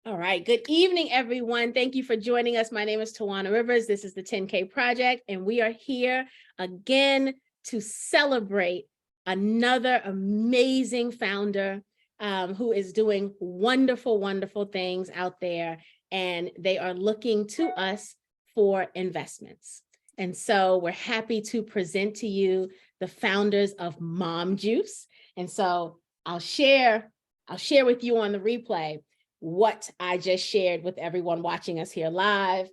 All right. Good evening, everyone. Thank you for joining us. My name is Tawana Rivers. This is the 10K Project, and we are here again to celebrate another amazing founder who is doing wonderful, wonderful things out there, and they are looking to us for investments. And so we're happy to present to you the founders of MomJuice. And so I'll share with you on the replay what I just shared with everyone watching us here live.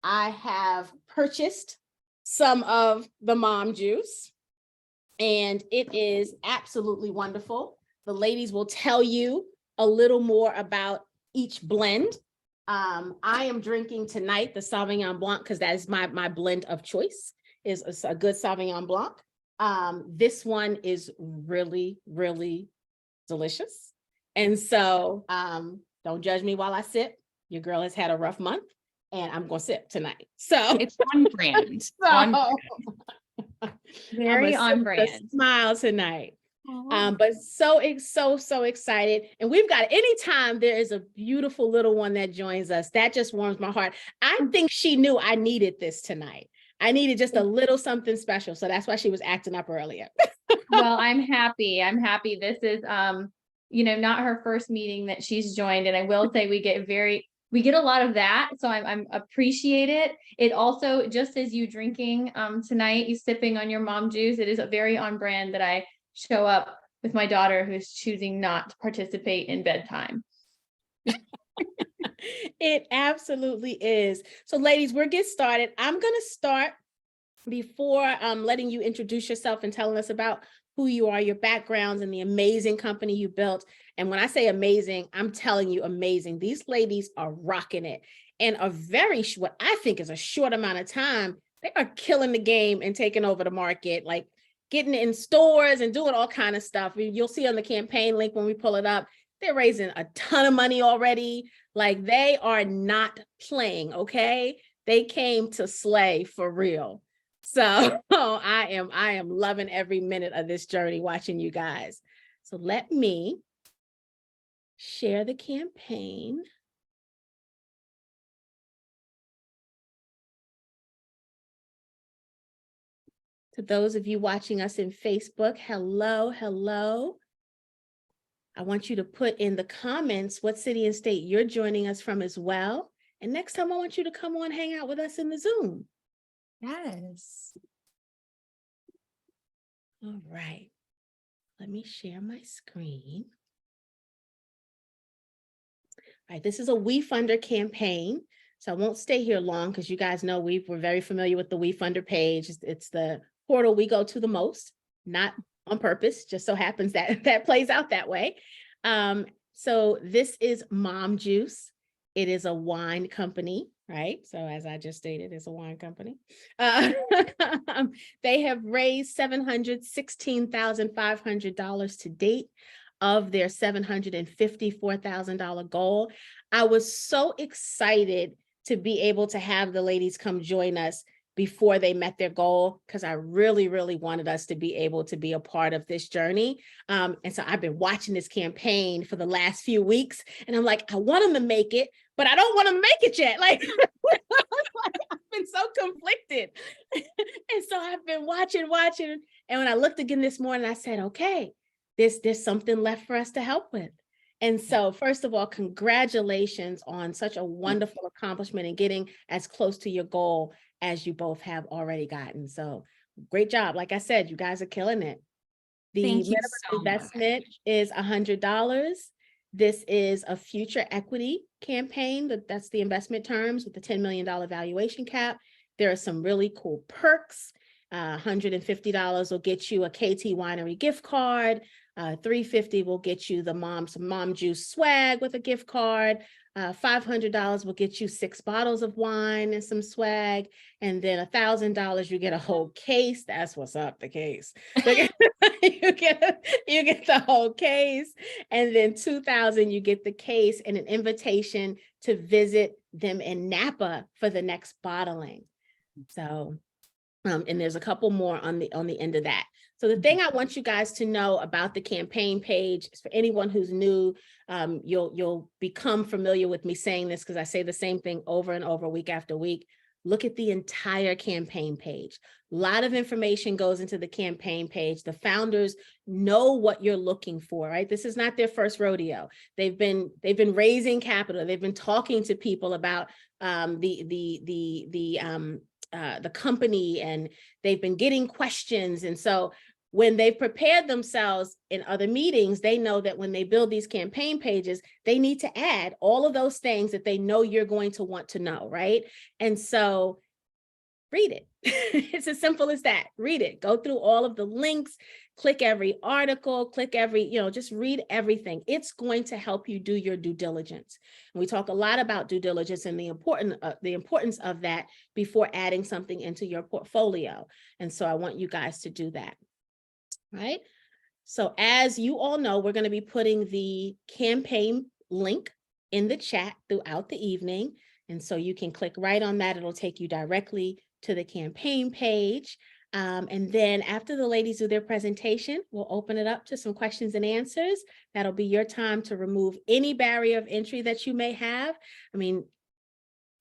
I have purchased some of the MomJuice, and it is absolutely wonderful. The ladies will tell you a little more about each blend. I am drinking tonight the Sauvignon Blanc because that is my blend of choice, is a good Sauvignon Blanc. This one is really, really delicious. And so don't judge me while I sip. Your girl has had a rough month, and I'm going to sip tonight. So it's on brand. Very on brand. Smile tonight. But so excited. And we've got, anytime there is a beautiful little one that joins us, that just warms my heart. I think she knew I needed this tonight. I needed just a little something special. So that's why she was acting up earlier. Well, I'm happy. This is, not her first meeting that she's joined. And I will say we get a lot of that. So I'm appreciate it. It also, just as you drinking tonight, you sipping on your MomJuice, it is a very on brand that I show up with my daughter who's choosing not to participate in bedtime. It absolutely is. So ladies, we'll get started. I'm going to start before letting you introduce yourself and telling us about who you are, your backgrounds, and the amazing company you built. And when I say amazing, I'm telling you amazing. These ladies are rocking it. And what I think is a short amount of time, they are killing the game and taking over the market, like getting in stores and doing all kind of stuff. You'll see on the campaign link when we pull it up, they're raising a ton of money already. Like, they are not playing, okay? They came to slay for real. So I am loving every minute of this journey watching you guys. So let me share the campaign. To those of you watching us in Facebook, hello. I want you to put in the comments what city and state you're joining us from as well. And next time I want you to come on, hang out with us in the Zoom. Yes. All right. Let me share my screen. All right, this is a WeFunder campaign. So I won't stay here long because you guys know we're very familiar with the WeFunder page. It's the portal we go to the most, not on purpose, just so happens that that plays out that way. So this is MomJuice. It is a wine company, right? So as I just stated, it's a wine company. They have raised $716,500 to date of their $754,000 goal. I was so excited to be able to have the ladies come join us before they met their goal, because I really, really wanted us to be able to be a part of this journey. And so I've been watching this campaign for the last few weeks, and I'm like, I want them to make it, but I don't want them to make it yet. Like, I've been so conflicted. And so I've been watching. And when I looked again this morning, I said, okay, there's something left for us to help with. And so, first of all, congratulations on such a wonderful accomplishment and getting as close to your goal as you both have already gotten. So great job. Like I said, you guys are killing it. The minimum investment is $100. This is a future equity campaign. That's the investment terms with the $10 million valuation cap. There are some really cool perks. $150 will get you a KT Winery gift card. $350 will get you some MomJuice swag with a gift card. $500 will get you 6 bottles of wine and some swag. And then $1,000, you get a whole case. That's what's up, the case. you get the whole case. And then $2,000, you get the case and an invitation to visit them in Napa for the next bottling. So And there's a couple more on the end of that. So the thing I want you guys to know about the campaign page is, for anyone who's new, you'll become familiar with me saying this because I say the same thing over and over, week after week. Look at the entire campaign page. A lot of information goes into the campaign page. The founders know what you're looking for, right? This is not their first rodeo. They've been raising capital. They've been talking to people about the company, and they've been getting questions. And so when they've prepared themselves in other meetings, they know that when they build these campaign pages, they need to add all of those things that they know you're going to want to know, right? And so read it. It's as simple as that. Read it. Go through all of the links, click every article, click every, just read everything. It's going to help you do your due diligence. And we talk a lot about due diligence and the importance of that before adding something into your portfolio. And so I want you guys to do that. Right? So as you all know, we're going to be putting the campaign link in the chat throughout the evening. And so you can click right on that. It'll take you directly to the campaign page. And then after the ladies do their presentation, we'll open it up to some questions and answers. That'll be your time to remove any barrier of entry that you may have. I mean,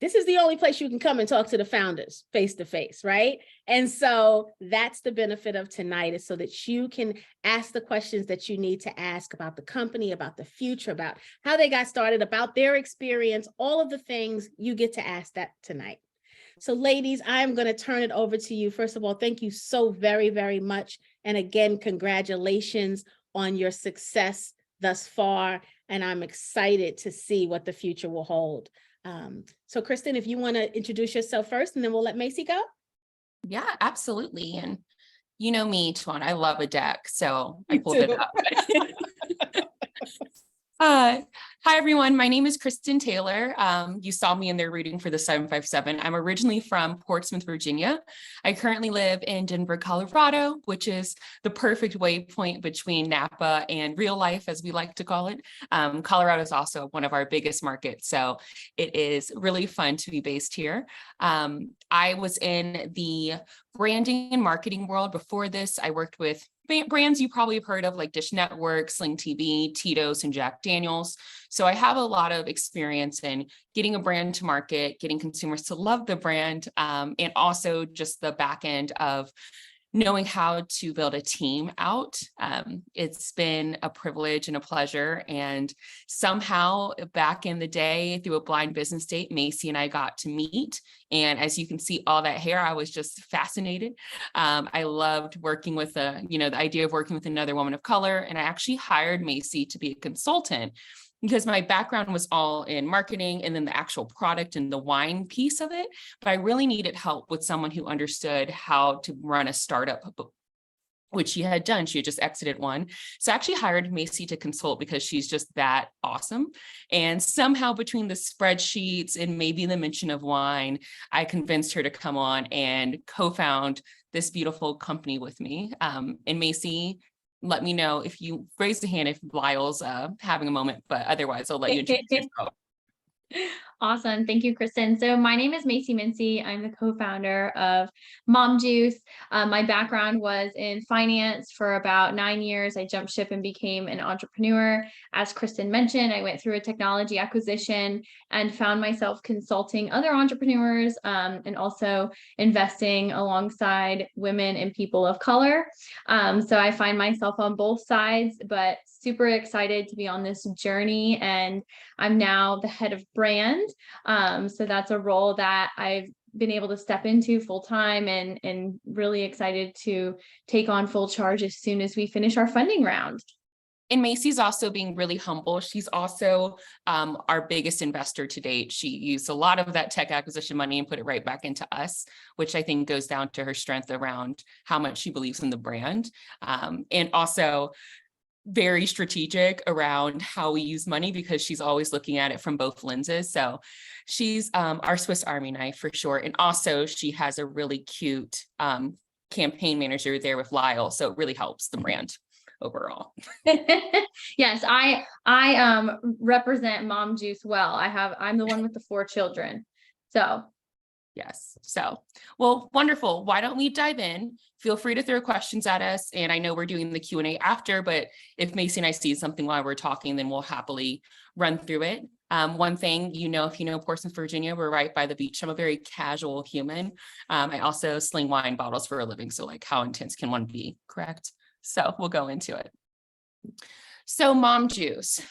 this is the only place you can come and talk to the founders face to face, right? And so that's the benefit of tonight, is so that you can ask the questions that you need to ask about the company, about the future, about how they got started, about their experience, all of the things you get to ask that tonight. So ladies, I'm going to turn it over to you. First of all, thank you so very, very much. And again, congratulations on your success thus far. And I'm excited to see what the future will hold. So Kristen, if you want to introduce yourself first, and then we'll let Macy go. Yeah, absolutely. And you know me, Tuan, I love a deck, so I pulled it up. Hi, everyone. My name is Kristen Taylor. You saw me in there rooting for the 757. I'm originally from Portsmouth, Virginia. I currently live in Denver, Colorado, which is the perfect waypoint between Napa and real life, as we like to call it. Colorado is also one of our biggest markets, so it is really fun to be based here. I was in the branding and marketing world before this. I worked with brands you probably have heard of, like Dish Network, Sling TV, Tito's, and Jack Daniels. So I have a lot of experience in getting a brand to market, getting consumers to love the brand, and also just the back end of knowing how to build a team out. It's been a privilege and a pleasure. And somehow back in the day, through a blind business date, Macy and I got to meet. And as you can see, all that hair, I was just fascinated. I loved working with the idea of working with another woman of color. And I actually hired Macy to be a consultant, because my background was all in marketing and then the actual product and the wine piece of it. But I really needed help with someone who understood how to run a startup, which she had done. She had just exited one. So I actually hired Macy to consult because she's just that awesome. And somehow between the spreadsheets and maybe the mention of wine, I convinced her to come on and co-found this beautiful company with me. And Macy, let me know if you raise the hand if Lyle's having a moment, but otherwise I'll let you introduce yourself. Awesome. Thank you, Kristen. So my name is Macy Mincy. I'm the co-founder of MomJuice. My background was in finance for about 9 years. I jumped ship and became an entrepreneur. As Kristen mentioned, I went through a technology acquisition and found myself consulting other entrepreneurs, and also investing alongside women and people of color. So I find myself on both sides, but super excited to be on this journey. And I'm now the head of brand. So that's a role that I've been able to step into full time, and really excited to take on full charge as soon as we finish our funding round. And Macy's also being really humble. She's also our biggest investor to date. She used a lot of that tech acquisition money and put it right back into us, which I think goes down to her strength around how much she believes in the brand. And also very strategic around how we use money, because she's always looking at it from both lenses. So she's our Swiss Army knife for sure. And also she has a really cute campaign manager there with Lyle. So it really helps the brand overall. Yes, I represent MomJuice well. I'm the one with the 4 children. So Yes. So, well, wonderful. Why don't we dive in? Feel free to throw questions at us. And I know we're doing the Q&A after, but if Macy and I see something while we're talking, then we'll happily run through it. One thing, if you know Portsmouth, Virginia, we're right by the beach. I'm a very casual human. I also sling wine bottles for a living. So like, how intense can one be? Correct. So we'll go into it. So MomJuice.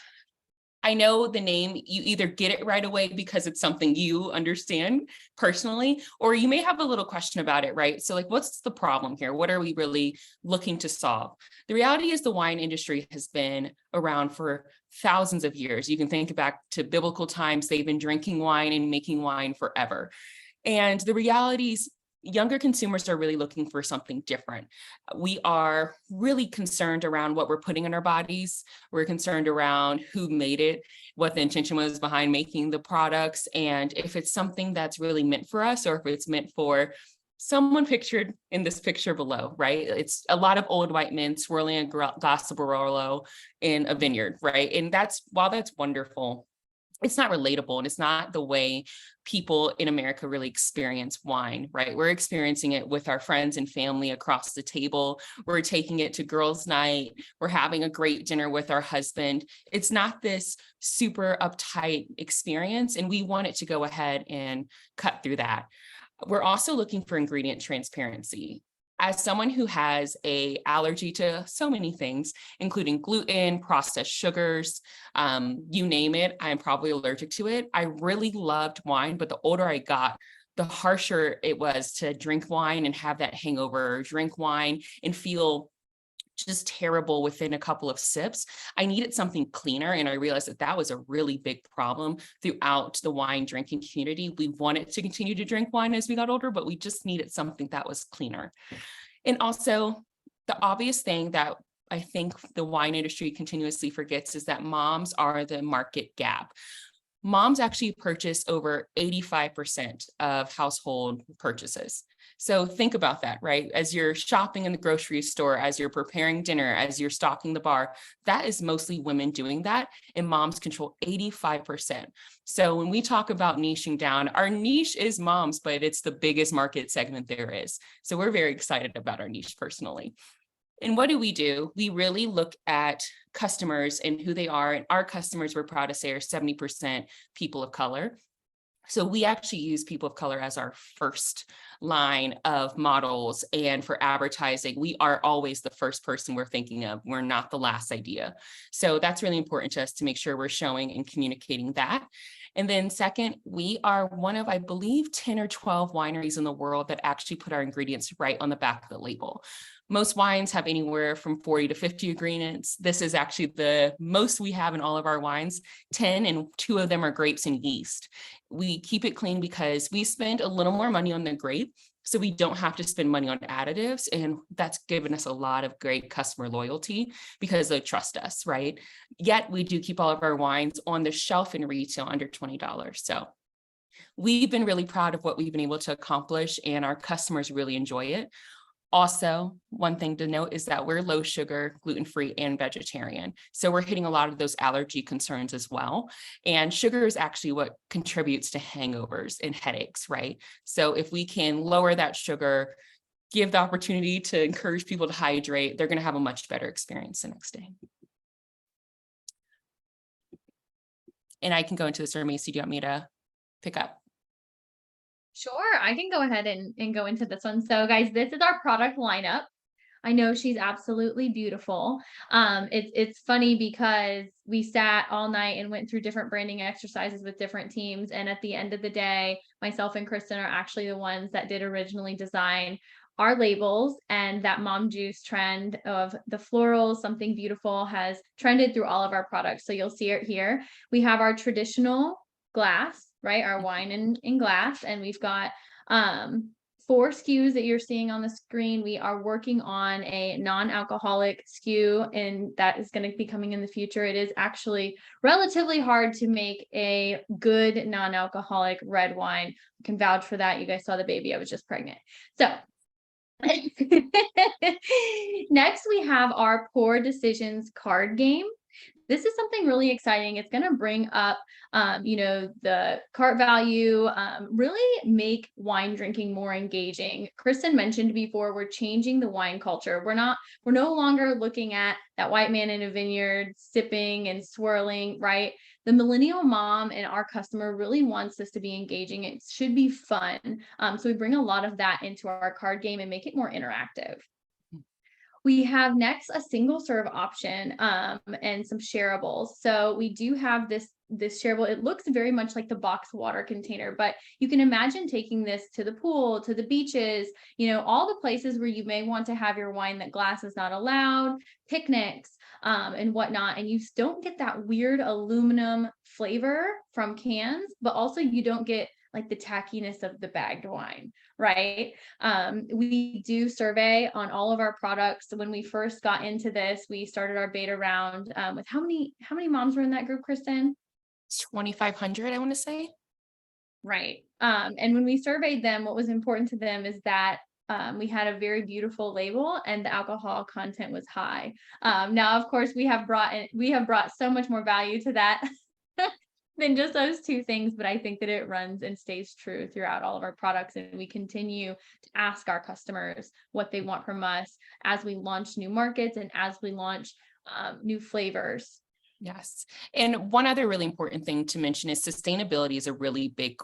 I know the name, you either get it right away because it's something you understand personally, or you may have a little question about it, right? So like, what's the problem here? What are we really looking to solve? The reality is the wine industry has been around for thousands of years. You can think back to biblical times. They've been drinking wine and making wine forever. And the reality is younger consumers are really looking for something different. We are really concerned around what we're putting in our bodies. We're concerned around who made it, what the intention was behind making the products, and if it's something that's really meant for us or if it's meant for someone pictured in this picture below, right? It's a lot of old white men swirling a glass of Barolo in a vineyard, right? And while that's wonderful, it's not relatable, and it's not the way people in America really experience wine, right? We're experiencing it with our friends and family across the table. We're taking it to girls' night. We're having a great dinner with our husband. It's not this super uptight experience, and we want it to go ahead and cut through that. We're also looking for ingredient transparency. As someone who has an allergy to so many things, including gluten, processed sugars, you name it, I'm probably allergic to it. I really loved wine, but the older I got, the harsher it was to drink wine and have that hangover, drink wine and feel just terrible within a couple of sips. I needed something cleaner, and I realized that that was a really big problem throughout the wine drinking community. We wanted to continue to drink wine as we got older, but we just needed something that was cleaner. And also, the obvious thing that I think the wine industry continuously forgets is that moms are the market gap. Moms actually purchase over 85% of household purchases. So think about that, right? As you're shopping in the grocery store, as you're preparing dinner, as you're stocking the bar, that is mostly women doing that, and moms control 85%. So when we talk about niching down, our niche is moms, but it's the biggest market segment there is. So we're very excited about our niche personally. And what do? We really look at customers and who they are. And our customers, we're proud to say, are 70% people of color. So we actually use people of color as our first line of models. And for advertising, we are always the first person we're thinking of. We're not the last idea. So that's really important to us to make sure we're showing and communicating that. And then second, we are one of, I believe, 10 or 12 wineries in the world that actually put our ingredients right on the back of the label. Most wines have anywhere from 40 to 50 ingredients. This is actually the most we have in all of our wines, 10, and 2 of them are grapes and yeast. We keep it clean because we spend a little more money on the grape, so we don't have to spend money on additives. And that's given us a lot of great customer loyalty because they trust us, right? Yet we do keep all of our wines on the shelf in retail under $20. So we've been really proud of what we've been able to accomplish, and our customers really enjoy it. Also, one thing to note is that we're low sugar, gluten-free, and vegetarian. So we're hitting a lot of those allergy concerns as well. And sugar is actually what contributes to hangovers and headaches, right? So if we can lower that sugar, give the opportunity to encourage people to hydrate, they're going to have a much better experience the next day. And I can go into this, or Macy, do you want me to pick up? Sure, I can go ahead and go into this one. So guys, this is our product lineup. I know she's absolutely beautiful. It's funny because we sat all night and went through different branding exercises with different teams. And at the end of the day, myself and Kristen are actually the ones that did originally design our labels, and that MomJuice trend of the florals, something beautiful, has trended through all of our products. So you'll see it here. We have our traditional glass, right? Our wine in glass. And we've got 4 SKUs that you're seeing on the screen. We are working on a non-alcoholic SKU, and that is going to be coming in the future. It is actually relatively hard to make a good non-alcoholic red wine. I can vouch for that. You guys saw the baby. I was just pregnant. So next, we have our Poor Decisions card game. this is something really exciting. It's going to bring up, the cart value, really make wine drinking more engaging. Kristen mentioned before, we're changing the wine culture. We're no longer looking at that white man in a vineyard sipping and swirling, right? The millennial mom and our customer really wants this to be engaging. It should be fun. So we bring a lot of that into our card game and make it more interactive. We have next a single serve option and some shareables. So we do have this shareable. It looks very much like the box water container, but you can imagine taking this to the pool, to the beaches, all the places where you may want to have your wine that glass is not allowed, picnics and whatnot. And you don't get that weird aluminum flavor from cans, but also you don't get like the tackiness of the bagged wine, right? We do survey on all of our products. When we first got into this, we started our beta round with how many moms were in that group, Kristen? 2,500, I want to say. Right. And when we surveyed them, what was important to them is that we had a very beautiful label and the alcohol content was high. Now, of course, we have brought so much more value to that than just those two things, but I think that it runs and stays true throughout all of our products, and we continue to ask our customers what they want from us as we launch new markets and as we launch new flavors. Yes. And one other really important thing to mention is sustainability is a really big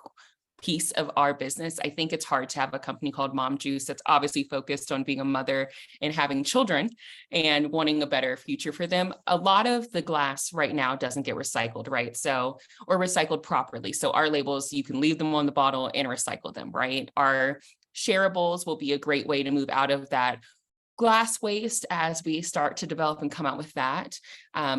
piece of our business. I think it's hard to have a company called MomJuice that's obviously focused on being a mother and having children and wanting a better future for them. A lot of the glass right now doesn't get recycled, right? So, or recycled properly. So our labels, you can leave them on the bottle and recycle them, right? Our shareables will be a great way to move out of that glass waste as we start to develop and come out with that.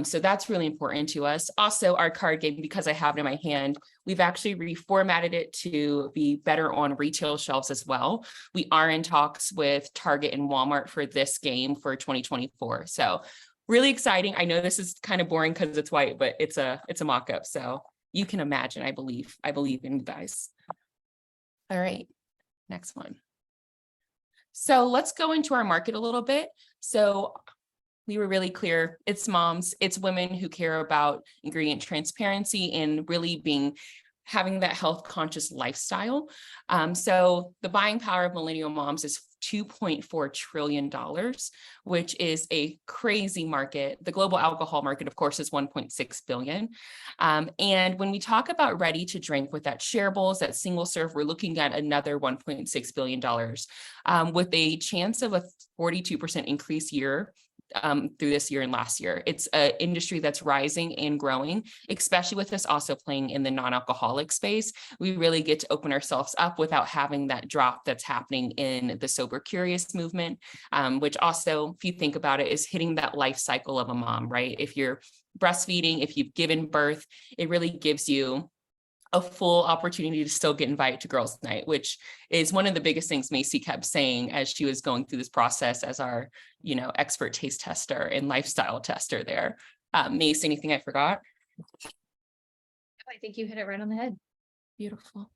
So that's really important to us. Also, our card game, because I have it in my hand, we've actually reformatted it to be better on retail shelves as well. We are in talks with Target and Walmart for this game for 2024. So really exciting. I know this is kind of boring because it's white, but it's a mock-up. So you can imagine, I believe in you guys. All right, next one. So let's go into our market a little bit. So we were really clear, it's moms, it's women who care about ingredient transparency and really having that health conscious lifestyle. So the buying power of millennial moms is $2.4 trillion, which is a crazy market. The global alcohol market, of course, is 1.6 billion. And when we talk about ready to drink with that shareables, that single serve, we're looking at another $1.6 billion with a chance of a 42% increase through this year and last year. It's an industry that's rising and growing, especially with us also playing in the non-alcoholic space. We really get to open ourselves up without having that drop that's happening in the sober curious movement, which also, if you think about it, is hitting that life cycle of a mom, right? If you're breastfeeding, if you've given birth, it really gives you a full opportunity to still get invited to girls' night, which is one of the biggest things Macy kept saying as she was going through this process as our, expert taste tester and lifestyle tester there. Macy, anything I forgot? I think you hit it right on the head. Beautiful.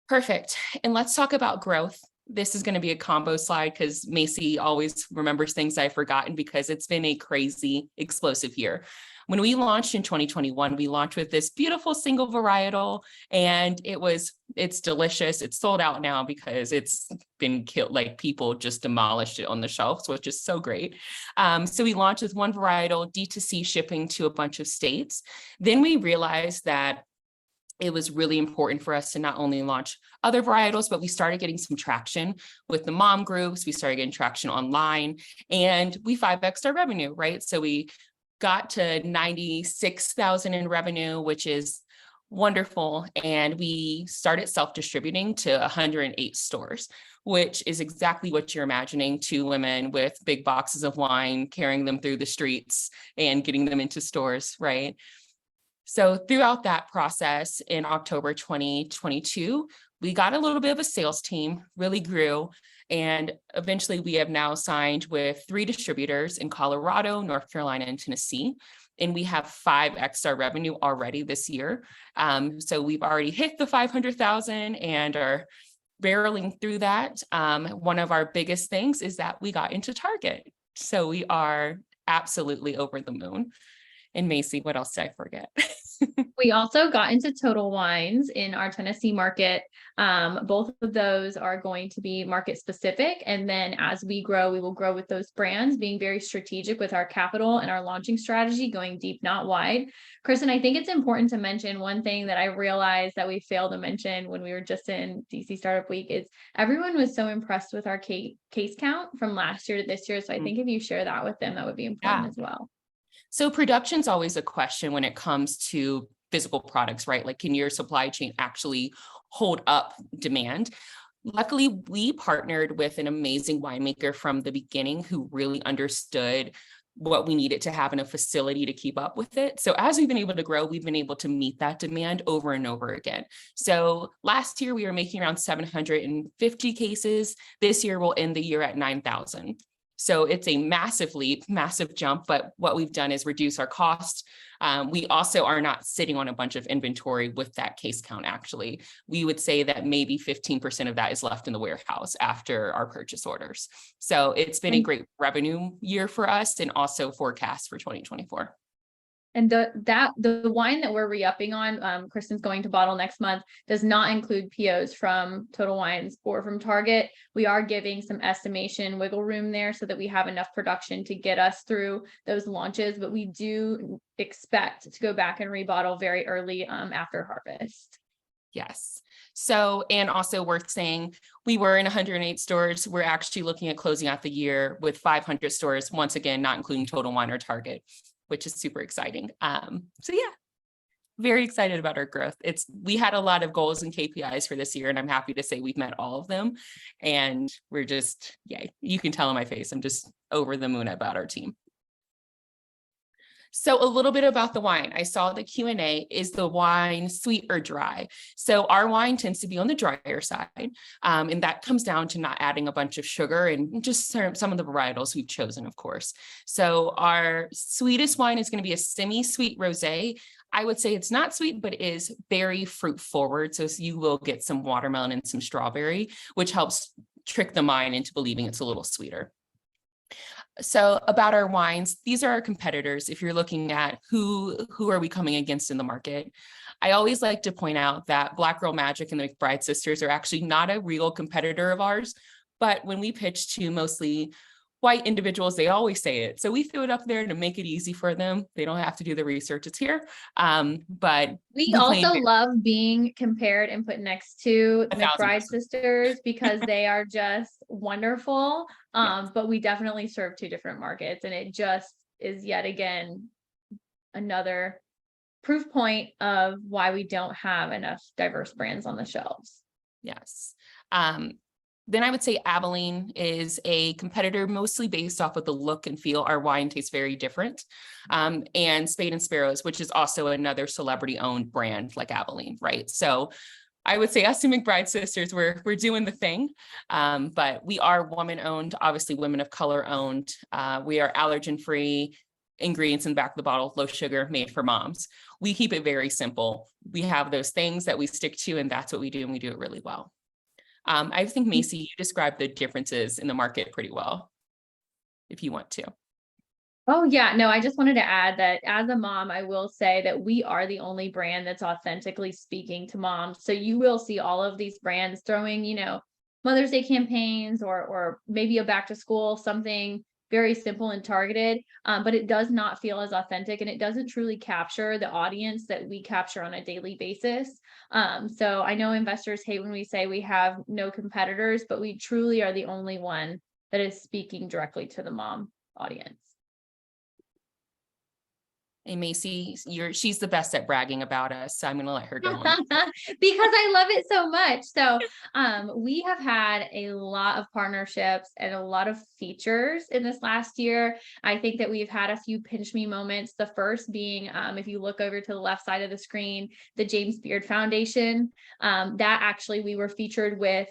Perfect. And let's talk about growth. This is going to be a combo slide because Macy always remembers things I've forgotten because it's been a crazy, explosive year. When we launched in 2021, we launched with this beautiful single varietal, and it's delicious. It's sold out now because it's been killed, like people just demolished it on the shelves, which is so great. So we launched with one varietal, D2C shipping to a bunch of states. Then we realized that it was really important for us to not only launch other varietals, but we started getting some traction with the mom groups. We started getting traction online, and we 5x'd our revenue, right? So we got to 96,000 in revenue, which is wonderful. And we started self-distributing to 108 stores, which is exactly what you're imagining, 2 women with big boxes of wine, carrying them through the streets and getting them into stores, right? So throughout that process in October 2022, we got a little bit of a sales team, really grew. And eventually we have now signed with 3 distributors in Colorado, North Carolina, and Tennessee. And we have 5x our revenue already this year. So we've already hit the 500,000 and are barreling through that. One of our biggest things is that we got into Target. So we are absolutely over the moon. And Macy, what else did I forget? We also got into Total Wines in our Tennessee market. Both of those are going to be market specific. And then as we grow, we will grow with those brands, being very strategic with our capital and our launching strategy, going deep, not wide. Kristen, I think it's important to mention one thing that I realized that we failed to mention when we were just in DC Startup Week is everyone was so impressed with our case count from last year to this year. So I think if you share that with them, that would be important as well. So production's always a question when it comes to physical products, right? Like, can your supply chain actually hold up demand? Luckily, we partnered with an amazing winemaker from the beginning who really understood what we needed to have in a facility to keep up with it. So as we've been able to grow, we've been able to meet that demand over and over again. So last year we were making around 750 cases. This year we'll end the year at 9,000. So it's a massive leap, massive jump, but what we've done is reduce our cost. We also are not sitting on a bunch of inventory with that case count, actually. We would say that maybe 15% of that is left in the warehouse after our purchase orders. So it's been a great revenue year for us and also forecast for 2024. And the wine that we're re-upping on, Kristen's going to bottle next month, does not include POs from Total Wines or from Target. We are giving some estimation wiggle room there so that we have enough production to get us through those launches. But we do expect to go back and rebottle very early after harvest. Yes. So, and also worth saying, we were in 108 stores. We're actually looking at closing out the year with 500 stores, once again, not including Total Wine or Target, which is super exciting. So yeah, very excited about our growth. We had a lot of goals and KPIs for this year, and I'm happy to say we've met all of them. And we're just, yay, you can tell in my face, I'm just over the moon about our team. So a little bit about the wine. I saw the Q&A, is the wine sweet or dry? So our wine tends to be on the drier side. And that comes down to not adding a bunch of sugar and just some of the varietals we've chosen, of course. So our sweetest wine is going to be a semi-sweet rosé. I would say it's not sweet, but it is very fruit forward. So you will get some watermelon and some strawberry, which helps trick the mind into believing it's a little sweeter. So about our wines, these are our competitors. If you're looking at who are we coming against in the market, I always like to point out that Black Girl Magic and the McBride sisters are actually not a real competitor of ours. But when we pitch to mostly white individuals, they always say it. So we threw it up there to make it easy for them. They don't have to do the research. It's here. But we also love being compared and put next to the McBride sisters because they are just wonderful. Yes. But we definitely serve two different markets, and it just is yet again another proof point of why we don't have enough diverse brands on the shelves. Yes. Then I would say Abilene is a competitor, mostly based off of the look and feel. Our wine tastes very different. And Spade and Sparrows, which is also another celebrity-owned brand like Abilene, right? So I would say us and McBride sisters, we're doing the thing. But we are woman-owned, obviously women of color-owned. We are allergen-free, ingredients in the back of the bottle, low sugar, made for moms. We keep it very simple. We have those things that we stick to, and that's what we do, and we do it really well. I think, Macy, you described the differences in the market pretty well, if you want to. Oh, yeah. No, I just wanted to add that as a mom, I will say that we are the only brand that's authentically speaking to moms. So you will see all of these brands throwing, Mother's Day campaigns or maybe a back to school, something very simple and targeted, but it does not feel as authentic, and it doesn't truly capture the audience that we capture on a daily basis. So I know investors hate when we say we have no competitors, but we truly are the only one that is speaking directly to the mom audience. Hey, Macy, she's the best at bragging about us, so I'm going to let her go on. Because I love it so much. So we have had a lot of partnerships and a lot of features in this last year. I think that we've had a few pinch me moments. The first being, if you look over to the left side of the screen, the James Beard Foundation. That actually we were featured with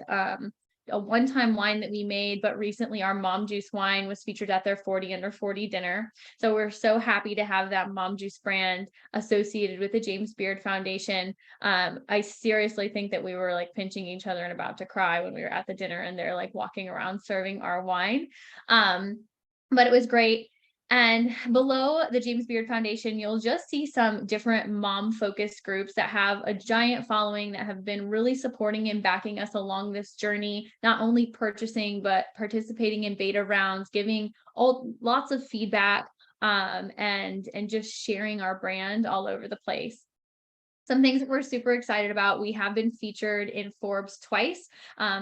a one-time wine that we made, but recently our MomJuice wine was featured at their 40 under 40 dinner. So we're so happy to have that MomJuice brand associated with the James Beard Foundation. I seriously think that we were like pinching each other and about to cry when we were at the dinner, and they're like walking around serving our wine. But it was great. And below the James Beard Foundation, you'll just see some different mom-focused groups that have a giant following that have been really supporting and backing us along this journey, not only purchasing, but participating in beta rounds, giving lots of feedback, and just sharing our brand all over the place. Some things that we're super excited about. We have been featured in Forbes twice.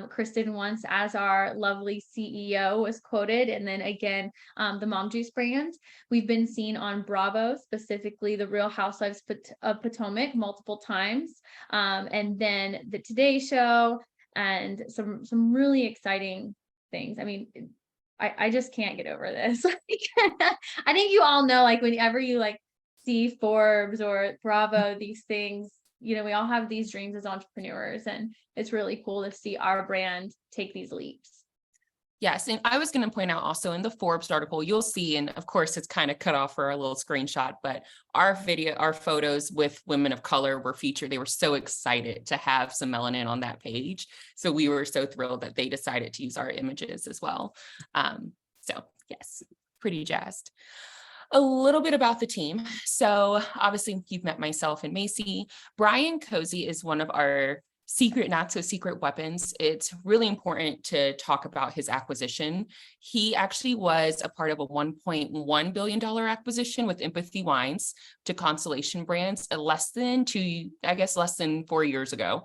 Kristen once as our lovely CEO was quoted, and then again, the MomJuice brand. We've been seen on Bravo, specifically the Real Housewives of Potomac, multiple times, and then the Today Show, and some really exciting things. I mean, I just can't get over this. I think you all know, like, whenever you like see Forbes or Bravo, these things, we all have these dreams as entrepreneurs, and it's really cool to see our brand take these leaps. Yes, and I was going to point out also in the Forbes article, you'll see, and of course it's kind of cut off for a little screenshot, but our photos with women of color were featured. They were so excited to have some melanin on that page. So we were so thrilled that they decided to use our images as well. So yes, pretty jazzed. A little bit about the team. So obviously you've met myself and Macy. Brian Cozy is one of our secret, not so secret weapons. It's really important to talk about his acquisition. He actually was a part of a $1.1 billion acquisition with Empathy Wines to Constellation Brands less than 4 years ago.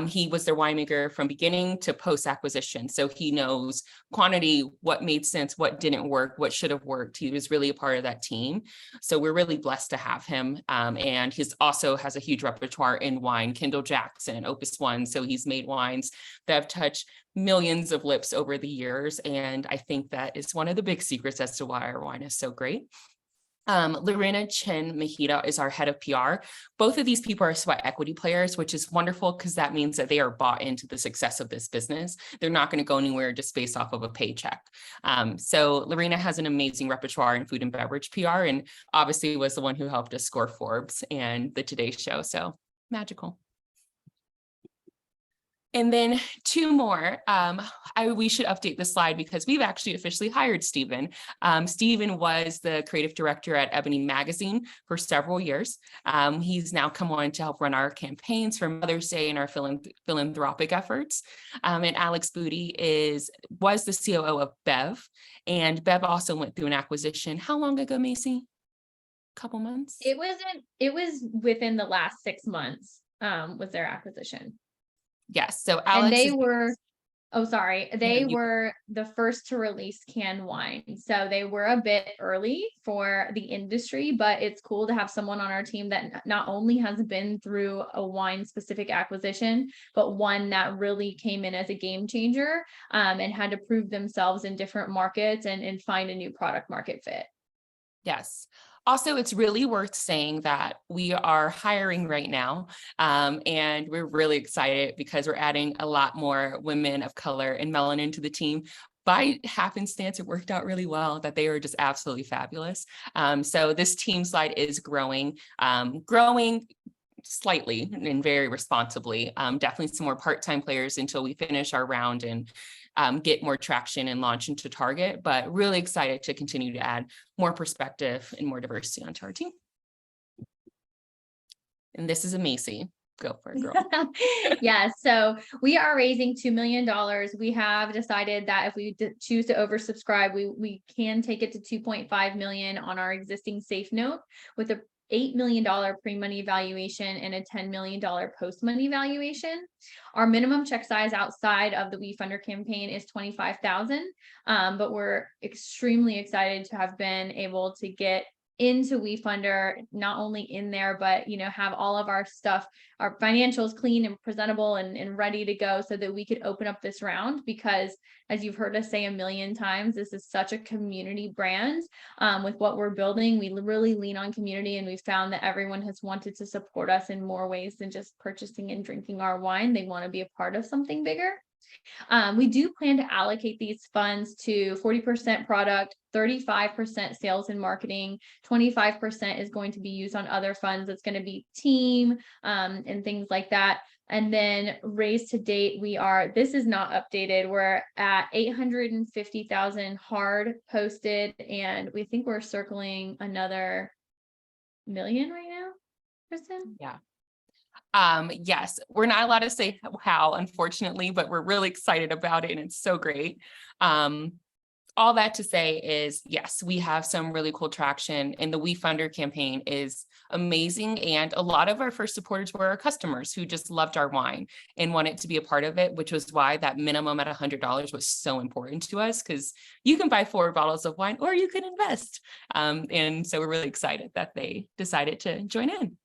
He was their winemaker from beginning to post-acquisition. So he knows quantity, what made sense, what didn't work, what should have worked. He was really a part of that team. So we're really blessed to have him. And he's also has a huge repertoire in wine, Kendall Jackson, Opus One. So he's made wines that have touched millions of lips over the years. And I think that is one of the big secrets as to why our wine is so great. Lorena Chen Mejita is our head of PR. Both of these people are sweat equity players, which is wonderful because that means that they are bought into the success of this business. They're not going to go anywhere just based off of a paycheck. So Lorena has an amazing repertoire in food and beverage PR, and obviously was the one who helped us score Forbes and the Today Show. So magical. And then two more, we should update the slide because we've actually officially hired Stephen. Stephen was the creative director at Ebony Magazine for several years. He's now come on to help run our campaigns for Mother's Day and our philanthropic efforts. And Alex Booty was the COO of Bev, and Bev also went through an acquisition. How long ago, Macy? Couple months? It was within the last 6 months, was their acquisition. Yes. So Alex, and they were the first to release canned wine. So they were a bit early for the industry, but it's cool to have someone on our team that not only has been through a wine specific acquisition, but one that really came in as a game changer, and had to prove themselves in different markets and find a new product market fit. Yes. Also, it's really worth saying that we are hiring right now, and we're really excited because we're adding a lot more women of color and melanin to the team. By happenstance, it worked out really well that they are just absolutely fabulous. So this team slide is growing slightly and very responsibly. Definitely some more part-time players until we finish our round and get more traction and launch into Target, but really excited to continue to add more perspective and more diversity onto our team. And this is a Macy. Go for it, girl. Yeah, so we are raising $2 million. We have decided that if we choose to oversubscribe, we can take it to 2.5 million on our existing safe note with a $8 million pre-money valuation and a $10 million post-money valuation. Our minimum check size outside of the WeFunder campaign is $25,000, but we're extremely excited to have been able to get into WeFunder, not only in there, but have all of our stuff, our financials clean and presentable and ready to go so that we could open up this round, because as you've heard us say a million times, this is such a community brand. With what we're building, we really lean on community, and we've found that everyone has wanted to support us in more ways than just purchasing and drinking our wine. They want to be a part of something bigger. We do plan to allocate these funds to 40% product, 35% sales and marketing, 25% is going to be used on other funds. It's going to be team and things like that. And then raised to date, this is not updated. We're at 850,000 hard posted, and we think we're circling another million right now, Kristen? Yeah. Yes, we're not allowed to say how, unfortunately, but we're really excited about it and it's so great. All that to say is, yes, we have some really cool traction, and the We Funder campaign is amazing. And a lot of our first supporters were our customers who just loved our wine and wanted to be a part of it, which was why that minimum at $100 was so important to us, because you can buy 4 bottles of wine or you can invest. And so we're really excited that they decided to join in.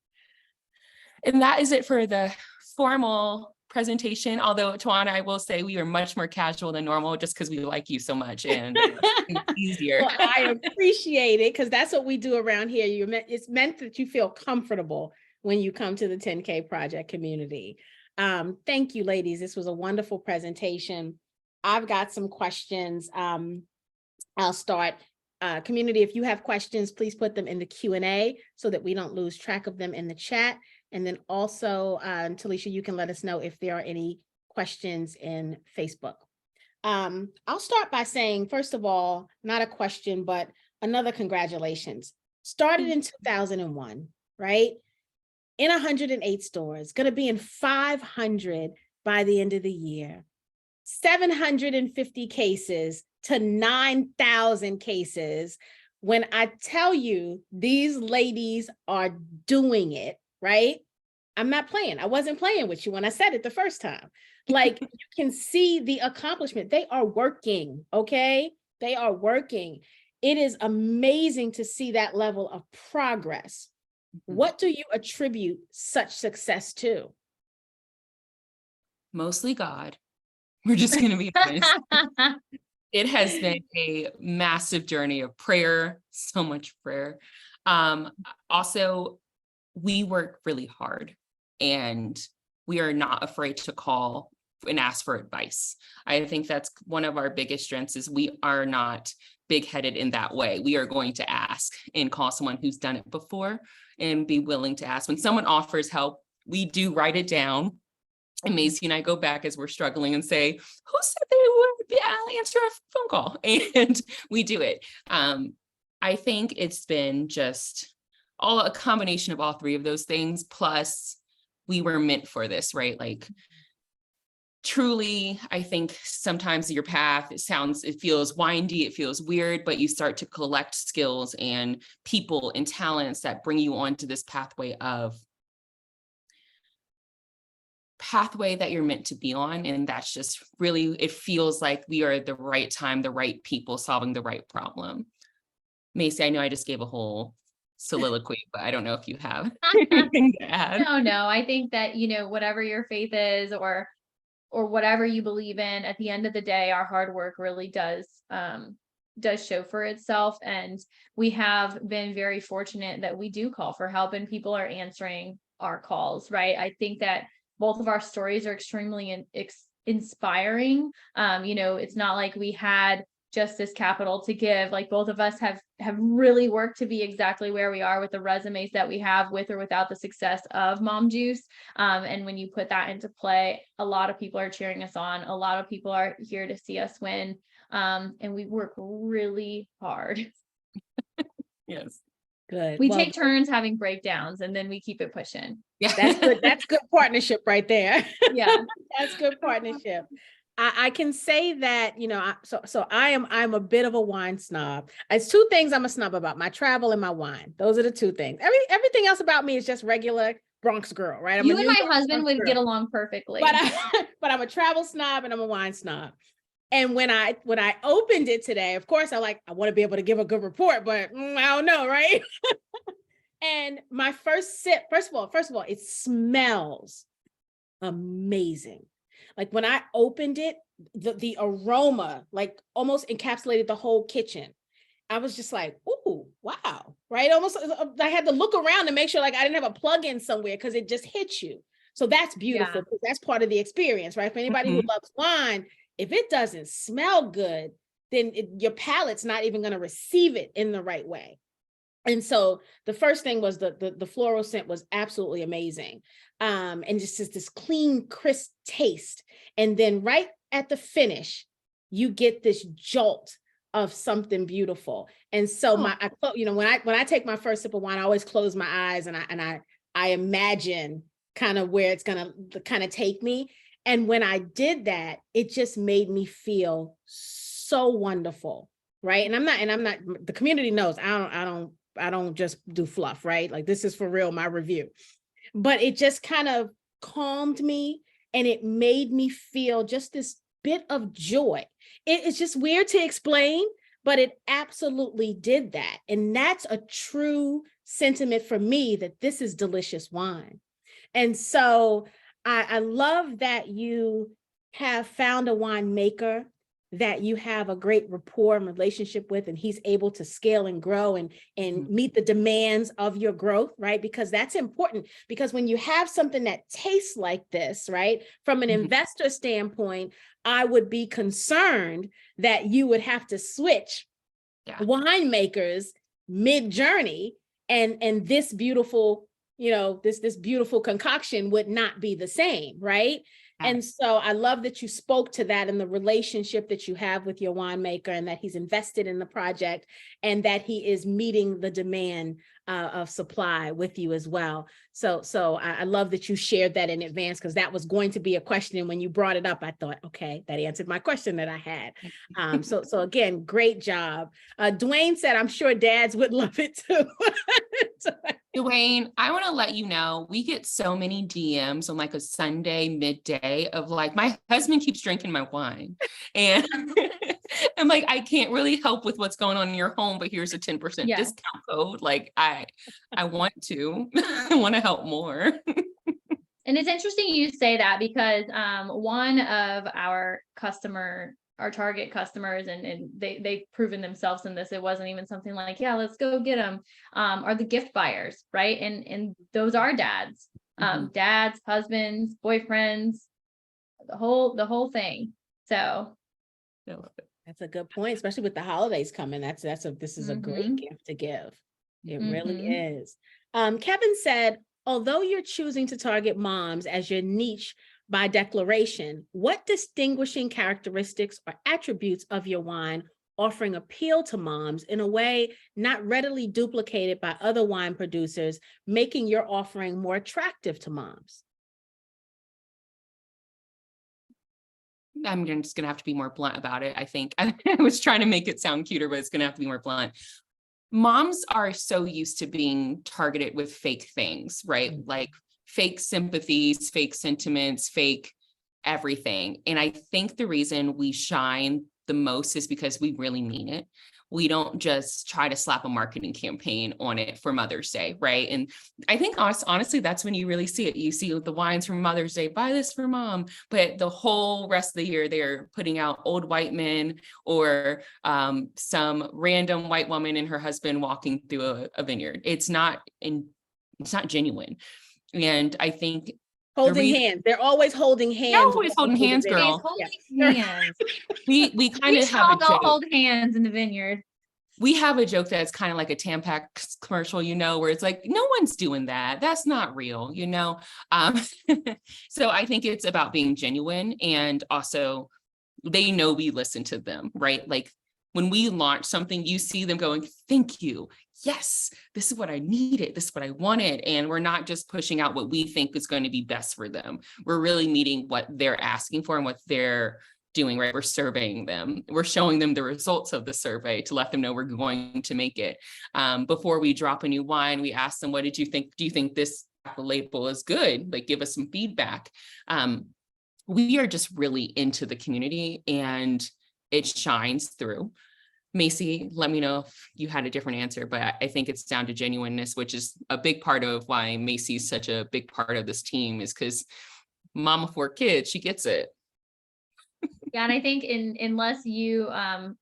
And that is it for the formal presentation. Although, Tawana, I will say we are much more casual than normal just because we like you so much and it's easier. Well, I appreciate it, because that's what we do around here. It's meant that you feel comfortable when you come to the 10K Project community. Thank you, ladies. This was a wonderful presentation. I've got some questions. I'll start. Community, if you have questions, please put them in the Q&A so that we don't lose track of them in the chat. And then also, Talisha, you can let us know if there are any questions in Facebook. I'll start by saying, first of all, not a question, but another congratulations. Started in 2001, right? In 108 stores, going to be in 500 by the end of the year. 750 cases to 9,000 cases. When I tell you these ladies are doing it, right? I'm not playing. I wasn't playing with you when I said it the first time. Like, you can see the accomplishment. They are working, okay? They are working. It is amazing to see that level of progress. What do you attribute such success to? Mostly God. We're just going to be honest. It has been a massive journey of prayer, so much prayer. Also, we work really hard and we are not afraid to call and ask for advice. I think that's one of our biggest strengths, is we are not big-headed in that way. We are going to ask and call someone who's done it before and be willing to ask. When someone offers help, we do write it down. And Macy and I go back as we're struggling and say, who said they would answer a phone call? And we do it. I think it's been just a combination of all 3 of those things. Plus, we were meant for this, right? Like, truly, I think sometimes your path, it feels windy, it feels weird, but you start to collect skills and people and talents that bring you onto this pathway that you're meant to be on. And that's just really, it feels like we are at the right time, the right people solving the right problem. Macy, I know I just gave a whole soliloquy, but I don't know if you have anything to add. No, I think that, whatever your faith is or whatever you believe in, at the end of the day, our hard work really does show for itself. And we have been very fortunate that we do call for help and people are answering our calls, right? I think that both of our stories are extremely inspiring. It's not like we had just this capital to give. Like, both of us have really worked to be exactly where we are with the resumes that we have, with or without the success of MomJuice. And when you put that into play, a lot of people are cheering us on. A lot of people are here to see us win. And we work really hard. Yes. Good. We take turns having breakdowns and then we keep it pushing. Yeah. That's good. That's good partnership right there. Yeah. That's good partnership. I can say that, so I'm a bit of a wine snob. It's 2 things I'm a snob about: my travel and my wine. Those are the 2 things. Everything else about me is just regular Bronx girl, right? You and my husband would get along perfectly. But I'm a travel snob and I'm a wine snob. And when I opened it today, of course, I want to be able to give a good report, but I don't know, right? And my first sip, first of all, it smells amazing. Like, when I opened it, the aroma like almost encapsulated the whole kitchen. I was just like, ooh, wow, right? Almost, I had to look around to make sure like I didn't have a plug-in somewhere because it just hit you. So that's beautiful. Yeah. Because that's part of the experience, right? For anybody who Mhm. loves wine, if it doesn't smell good, then your palate's not even going to receive it in the right way. And so the first thing was the floral scent was absolutely amazing. And just this clean, crisp taste. And then right at the finish, you get this jolt of something beautiful. And so when I take my first sip of wine, I always close my eyes and I imagine kind of where it's gonna kind of take me. And when I did that, it just made me feel so wonderful. Right. And I'm not, the community knows I don't just do fluff, right? Like this is for real, my review. But it just kind of calmed me and it made me feel just this bit of joy. It's just weird to explain, but it absolutely did that. And that's a true sentiment for me that this is delicious wine. And so I love that you have found a winemaker that you have a great rapport and relationship with, and he's able to scale and grow and meet the demands of your growth, right? Because that's important, because when you have something that tastes like this, right, from an investor standpoint, I would be concerned that you would have to switch winemakers mid-journey, and this beautiful, this beautiful concoction would not be the same, right? And so I love that you spoke to that and the relationship that you have with your winemaker, and that he's invested in the project and that he is meeting the demand of supply with you as well. So I love that you shared that in advance, because that was going to be a question. And when you brought it up, I thought, okay, that answered my question that I had. So again, great job. Dwayne said, I'm sure dads would love it too. Dwayne, I want to let you know, we get so many DMs on like a Sunday midday of like, my husband keeps drinking my wine. And I'm like, I can't really help with what's going on in your home, but here's a 10% discount code. Like I want to, I want to help more. And it's interesting you say that, because one of our target customers, and they've proven themselves in this. It wasn't even something like, yeah, let's go get them, are the gift buyers, right? And those are dads, dads, husbands, boyfriends, the whole thing. So that's a good point, especially with the holidays coming. This is a great gift to give. It really is. Kevin said, although you're choosing to target moms as your niche by declaration, what distinguishing characteristics or attributes of your wine offering appeal to moms in a way not readily duplicated by other wine producers, making your offering more attractive to moms? I'm just going to have to be more blunt about it. I think I was trying to make it sound cuter, but it's going to have to be more blunt. Moms are so used to being targeted with fake things, right? Like fake sympathies, fake sentiments, fake everything. And I think the reason we shine the most is because we really mean it. We don't just try to slap a marketing campaign on it for Mother's Day, right? And I think honestly, that's when you really see it. You see the wines from Mother's Day, buy this for mom, but the whole rest of the year, they're putting out old white men or some random white woman and her husband walking through a vineyard. It's not genuine. And I think holding hands. They're always holding hands. They're always holding hands, girl. Holding hands. We kind of have a joke. Hold hands in the vineyard. We have a joke that's kind of like a Tampax commercial, where it's like, no one's doing that. That's not real, So I think it's about being genuine, and also they know we listen to them, right? Like when we launch something, you see them going, thank you. Yes, this is what I needed. This is what I wanted. And we're not just pushing out what we think is going to be best for them. We're really meeting what they're asking for and what they're doing, right? We're surveying them. We're showing them the results of the survey to let them know we're going to make it. Before we drop a new wine, we ask them, what did you think? Do you think this label is good? Like, give us some feedback. We are just really into the community, and it shines through. Macy, let me know if you had a different answer, but I think it's down to genuineness, which is a big part of why Macy's such a big part of this team, is because mom of 4 kids, she gets it. Yeah, and I think unless you have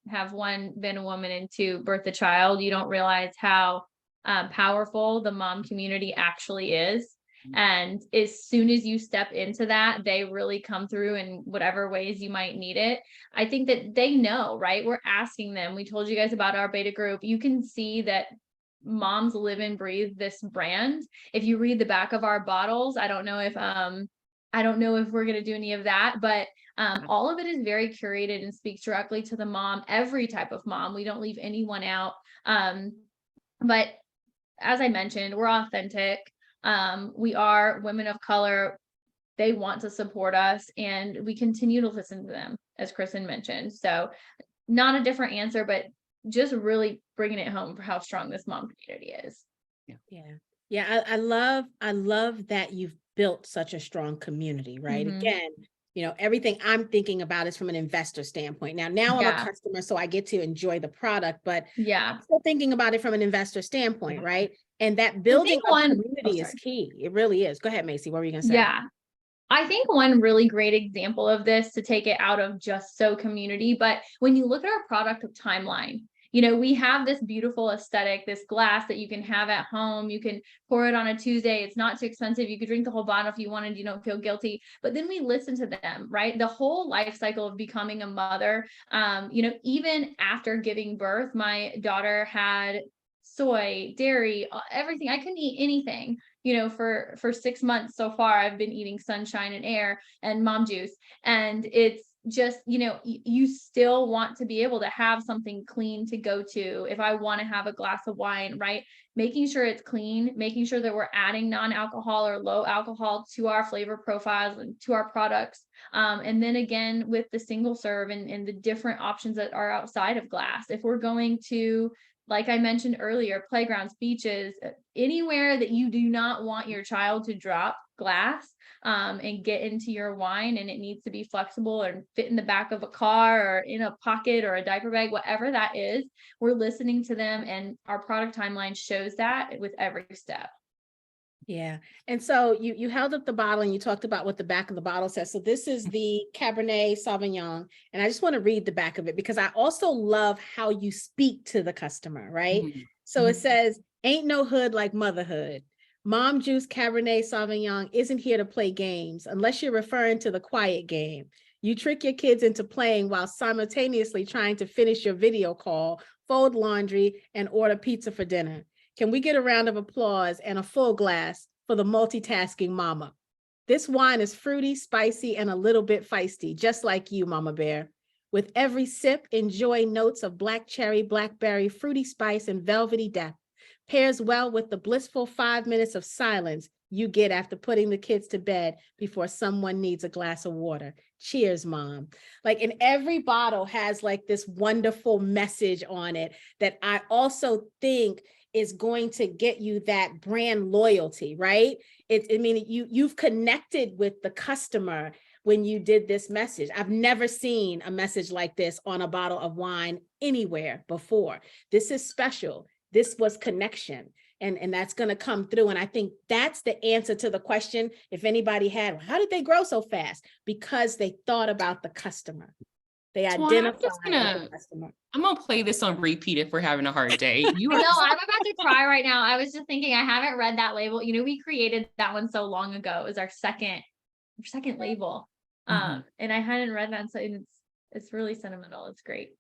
been a woman and 2 birth a child, you don't realize how powerful the mom community actually is. And as soon as you step into that, they really come through in whatever ways you might need it. I think that they know, right? We're asking them. We told you guys about our beta group. You can see that moms live and breathe this brand. If you read the back of our bottles, I don't know if we're going to do any of that, but all of it is very curated and speaks directly to the mom, every type of mom. We don't leave anyone out. But as I mentioned, we're authentic. We are women of color. They want to support us, and we continue to listen to them, as Kristen mentioned. So not a different answer, but just really bringing it home for how strong this mom community is. Yeah. I love that you've built such a strong community, right? Mhm. Again, everything I'm thinking about is from an investor standpoint. Now I'm a Yeah. customer, so I get to enjoy the product, but Yeah. I'm still thinking about it from an investor standpoint, right? And that I building think of community is key. It really is. Go ahead, Macy. What were you going to say? Yeah. I think one really great example of this, to take it out of just so community, but when you look at our product timeline, we have this beautiful aesthetic, this glass that you can have at home. You can pour it on a Tuesday. It's not too expensive. You could drink the whole bottle if you wanted. You don't feel guilty. But then we listen to them, right? The whole life cycle of becoming a mother. Even after giving birth, my daughter had soy, dairy, everything. I couldn't eat anything. For 6 months so far, I've been eating sunshine and air and MomJuice. And it's just, you still want to be able to have something clean to go to. If I want to have a glass of wine, right? Making sure it's clean, making sure that we're adding non-alcohol or low alcohol to our flavor profiles and to our products. And then again, with the single serve and the different options that are outside of glass, if we're going to, like I mentioned earlier, playgrounds, beaches, anywhere that you do not want your child to drop glass and get into your wine, and it needs to be flexible or fit in the back of a car or in a pocket or a diaper bag, whatever that is, we're listening to them, and our product timeline shows that with every step. Yeah. And so you held up the bottle and you talked about what the back of the bottle says. So this is the Cabernet Sauvignon. And I just want to read the back of it because I also love how you speak to the customer, right? Mhm. So it says, ain't no hood like motherhood. MomJuice Cabernet Sauvignon isn't here to play games unless you're referring to the quiet game. You trick your kids into playing while simultaneously trying to finish your video call, fold laundry, and order pizza for dinner. Can we get a round of applause and a full glass for the multitasking mama? This wine is fruity, spicy, and a little bit feisty, just like you, Mama Bear. With every sip, enjoy notes of black cherry, blackberry, fruity spice, and velvety depth. Pairs well with the blissful 5 minutes of silence you get after putting the kids to bed before someone needs a glass of water. Cheers, Mom. And every bottle has this wonderful message on it that I also think is going to get you that brand loyalty, right? You've connected with the customer when you did this message. I've never seen a message like this on a bottle of wine anywhere before. This is special. This was connection. And that's going to come through. And I think that's the answer to the question. If anybody had, how did they grow so fast? Because they thought about the customer. They identified with the customer. I'm going to play this on repeat if we're having a hard day. I'm about to cry right now. I was just thinking, I haven't read that label. We created that one so long ago. It was our second label. And I hadn't read that. So it's really sentimental. It's great.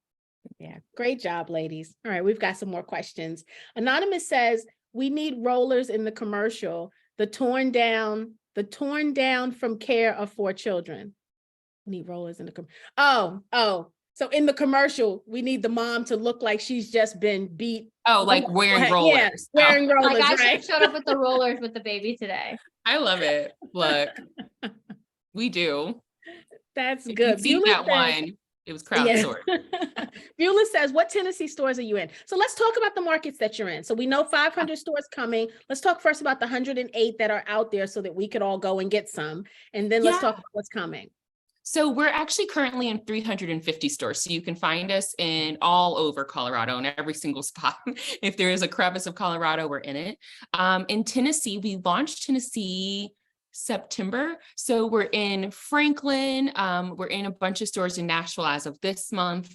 Yeah. Great job, ladies. All right. We've got some more questions. Anonymous says, we need rollers in the commercial, the torn down from care of 4 children. We need rollers in the commercial. So in the commercial, we need the mom to look like she's just been beat. Oh, like wearing rollers. Yeah, wearing rollers, I right? should have showed up with the rollers with the baby today. I love it. Look, we do. That's if good. You see that wine. It was crowdsourced. Yeah. Beulah says, what Tennessee stores are you in? So let's talk about the markets that you're in. So we know 500 stores coming. Let's talk first about the 108 that are out there so that we could all go and get some. And then let's talk about what's coming. So we're actually currently in 350 stores. So you can find us in all over Colorado in every single spot. If there is a crevice of Colorado, we're in it. In Tennessee, we launched Tennessee September. So we're in Franklin. We're in a bunch of stores in Nashville as of this month.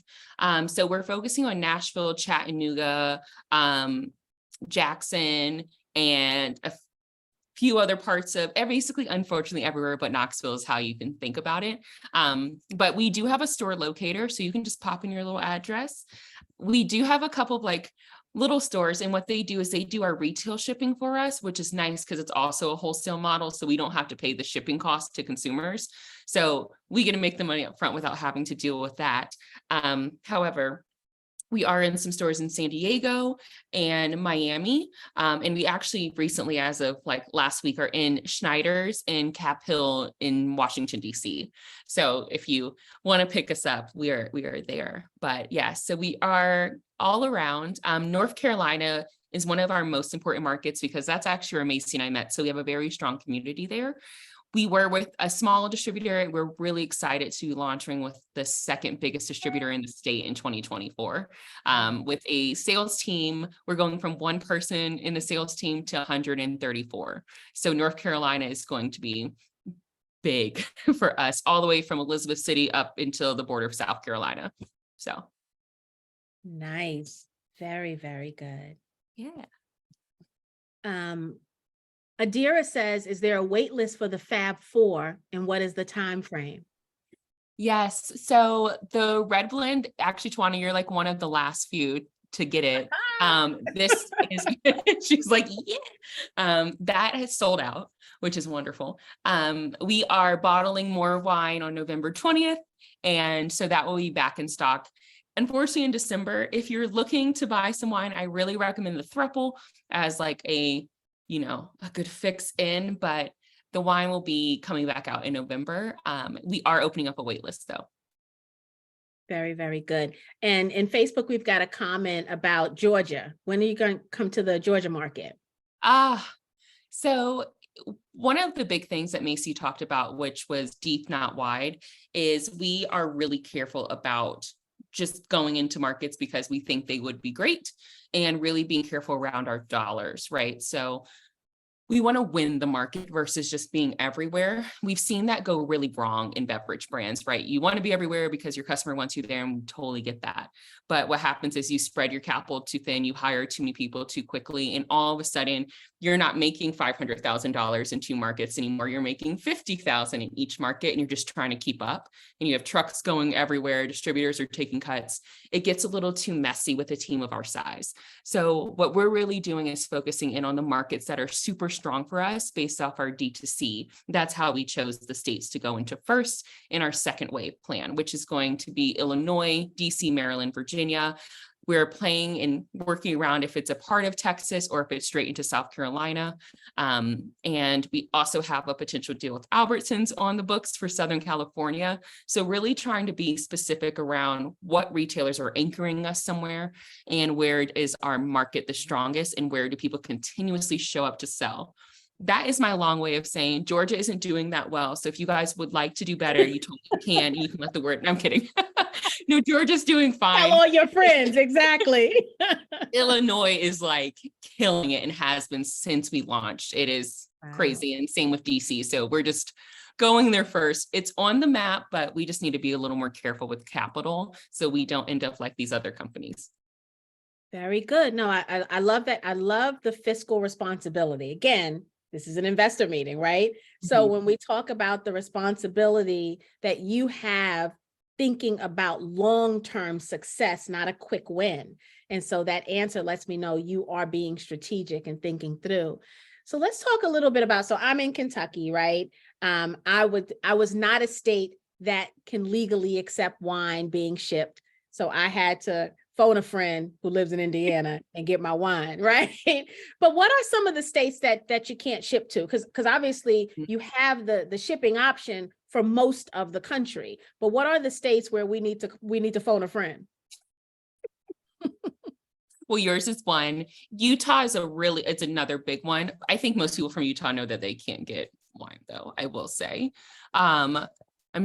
So we're focusing on Nashville, Chattanooga, Jackson, and a few other parts of basically, unfortunately, everywhere but Knoxville is how you can think about it. But we do have a store locator, so you can just pop in your little address. We do have a couple of like little stores, and what they do is they do our retail shipping for us, which is nice because it's also a wholesale model, so we don't have to pay the shipping cost to consumers. So we get to make the money up front without having to deal with that. However, we are in some stores in San Diego and Miami. And we actually recently, as of like last week, are in Schneider's in Cap Hill in Washington, D.C. So if you want to pick us up, we are there. But yeah, so we are all around. North Carolina is one of our most important markets because that's actually where Macy and I met. So we have a very strong community there. We were with a small distributor. We're really excited to be launching with the second biggest distributor in the state in 2024. With a sales team, we're going from one person in the sales team to 134. So North Carolina is going to be big for us, all the way from Elizabeth City up until the border of South Carolina. So nice. Very, very good. yeah. Adira says, is there a wait list for the Fab Four and what is the time frame? Yes. So the red blend, actually, Tawana, you're like one of the last few to get it. This is, she's like, yeah, that has sold out, which is wonderful. We are bottling more wine on November 20th. And so that will be back in stock. Unfortunately, in December, if you're looking to buy some wine, I really recommend the Thruple as like a good fix in, but the wine will be coming back out in November. We are opening up a wait list though. Very, very good. And in Facebook, we've got a comment about Georgia. When are you going to come to the Georgia market? So one of the big things that Macy talked about, which was deep, not wide, is we are really careful about just going into markets because we think they would be great and really being careful around our dollars, right? So we want to win the market versus just being everywhere. We've seen that go really wrong in beverage brands, right? You want to be everywhere because your customer wants you there, and we totally get that. But what happens is you spread your capital too thin, you hire too many people too quickly, and all of a sudden you're not making $500,000 in two markets anymore. You're making $50,000 in each market, and you're just trying to keep up. And you have trucks going everywhere. Distributors are taking cuts. It gets a little too messy with a team of our size. So what we're really doing is focusing in on the markets that are super strong for us based off our D2C. That's how we chose the states to go into first in our second wave plan, which is going to be Illinois, DC, Maryland, Virginia. We're playing and working around if it's a part of Texas or if it's straight into South Carolina. And we also have a potential deal with Albertsons on the books for Southern California. So really trying to be specific around what retailers are anchoring us somewhere and where is our market the strongest and where do people continuously show up to sell. That is my long way of saying Georgia isn't doing that well. So if you guys would like to do better, you totally can. You can let the word, I'm kidding. No, Georgia's doing fine. Tell all your friends, exactly. Illinois is like killing it and has been since we launched. It is crazy. And same with DC. So we're just going there first. It's on the map, but we just need to be a little more careful with capital so we don't end up like these other companies. Very good. No, I love that. I love the fiscal responsibility. Again, this is an investor meeting, right? So when we talk about the responsibility that you have thinking about long-term success, not a quick win. And so that answer lets me know you are being strategic and thinking through. So let's talk a little bit about, so I'm in Kentucky, right? I was not a state that can legally accept wine being shipped. So I had to phone a friend who lives in Indiana and get my wine, right? But what are some of the states that you can't ship to? Because obviously you have the shipping option for most of the country, but what are the states where we need to phone a friend? Well, yours is one. Utah is it's another big one. I think most people from Utah know that they can't get wine though, I will say. I'm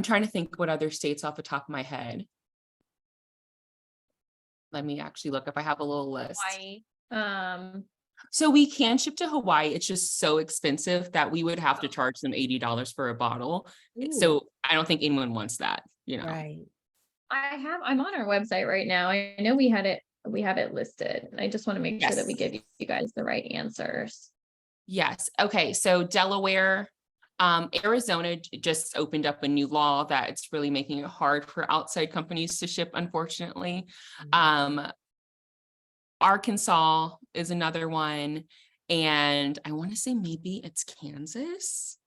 trying to think what other states off the top of my head. Let me actually look if I have a little list. Hawaii. So we can ship to Hawaii. It's just so expensive that we would have to charge them $80 for a bottle. Ooh. So I don't think anyone wants that, Right. I'm on our website right now. I know we have it listed. I just want to make sure that we give you guys the right answers. Yes. Okay. So Delaware, Arizona just opened up a new law that it's really making it hard for outside companies to ship, unfortunately. Arkansas is another one. And I want to say maybe it's Kansas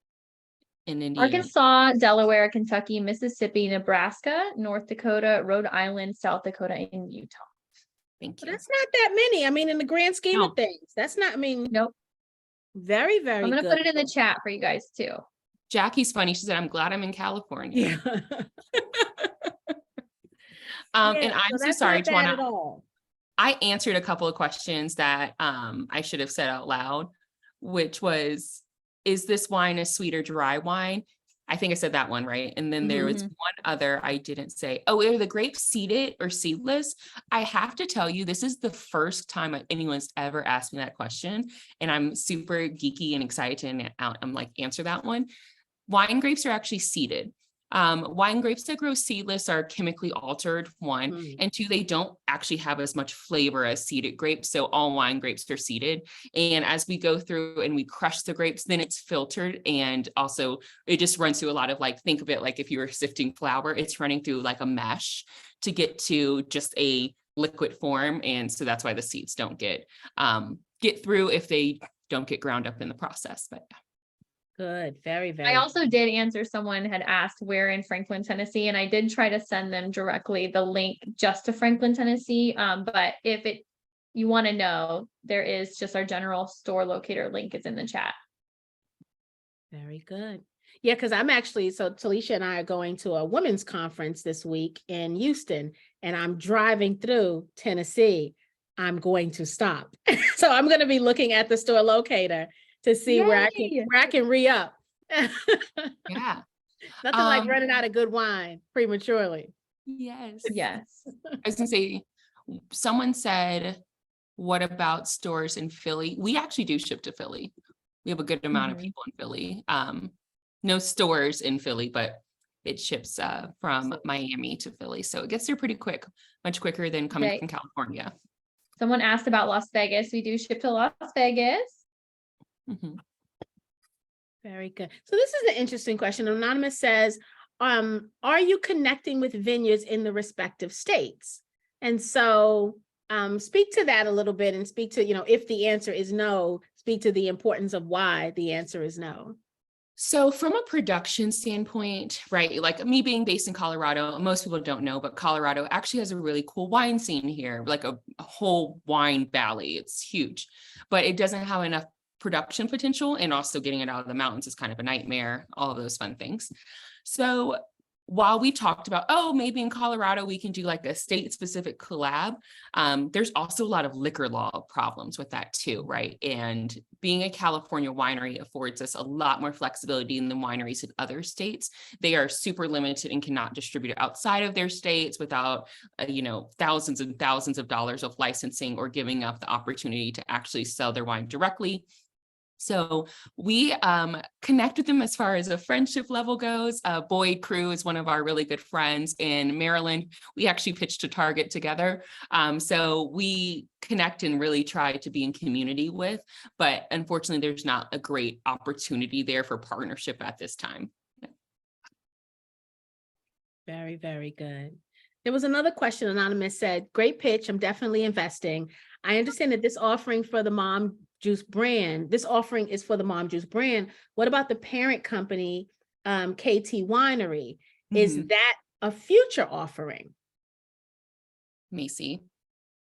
and Indiana. Arkansas, Delaware, Kentucky, Mississippi, Nebraska, North Dakota, Rhode Island, South Dakota, and Utah. Thank But you. that's not that many. I mean, in the grand scheme No. of things, that's not, I mean, Nope. very, very I'm good. gonna put it in the chat for you guys too. Jackie's funny. She said, I'm glad I'm in California. Yeah. And Yeah, I'm so so that's sorry, not bad Tawana. at all. I answered a couple of questions that I should have said out loud, which was, is this wine a sweet or dry wine? I think I said that one, right? And then there was Mhm. one other I didn't say. Oh, are the grapes seeded or seedless? I have to tell you, this is the first time anyone's ever asked me that question. And I'm super geeky and excited and I'm like, answer that one. Wine grapes are actually seeded. Wine grapes that grow seedless are chemically altered, one, Mm. and two, they don't actually have as much flavor as seeded grapes. So all wine grapes are seeded. And as we go through and we crush the grapes, then it's filtered. And also it just runs through a lot of like, think of it like if you were sifting flour, it's running through like a mesh to get to just a liquid form. And so that's why the seeds don't get through if they don't get ground up in the process. But yeah. Good, very, very. I also did answer, someone had asked where in Franklin, Tennessee, and I did try to send them directly the link just to Franklin, Tennessee. But if you want to know, there is just our general store locator link is in the chat. Very good. Yeah, because I'm actually, so Talisha and I are going to a women's conference this week in Houston, and I'm driving through Tennessee. I'm going to stop. So I'm going to be looking at the store locator to see where I can re-up. Yeah. Nothing like running out of good wine prematurely. Yes. Yes. I was gonna say, someone said, what about stores in Philly? We actually do ship to Philly. We have a good amount of people in Philly. No stores in Philly, but it ships from Miami to Philly. So it gets there pretty quick, much quicker than coming from California. Someone asked about Las Vegas. We do ship to Las Vegas. Mm-hmm. Very good. So this is an interesting question. Anonymous says, are you connecting with vineyards in the respective states? And so speak to that a little bit and speak to, if the answer is no, speak to the importance of why the answer is no. So from a production standpoint, right, like me being based in Colorado, most people don't know, but Colorado actually has a really cool wine scene here, like a whole wine valley. It's huge, but it doesn't have enough production potential, and also getting it out of the mountains is kind of a nightmare, all of those fun things. So while we talked about, oh, maybe in Colorado we can do like a state specific collab, there's also a lot of liquor law problems with that too, right? And being a California winery affords us a lot more flexibility than the wineries in other states. They are super limited and cannot distribute outside of their states without, thousands and thousands of dollars of licensing or giving up the opportunity to actually sell their wine directly. So we connect with them as far as a friendship level goes. Boyd Crew is one of our really good friends in Maryland. We actually pitched to Target together. So we connect and really try to be in community with, but unfortunately, there's not a great opportunity there for partnership at this time. Very, very good. There was another question. Anonymous said, great pitch. I'm definitely investing. I understand that this offering for the MomJuice brand, this offering is for the MomJuice brand. What about the parent company, KT Winery? Is that a future offering? Macy.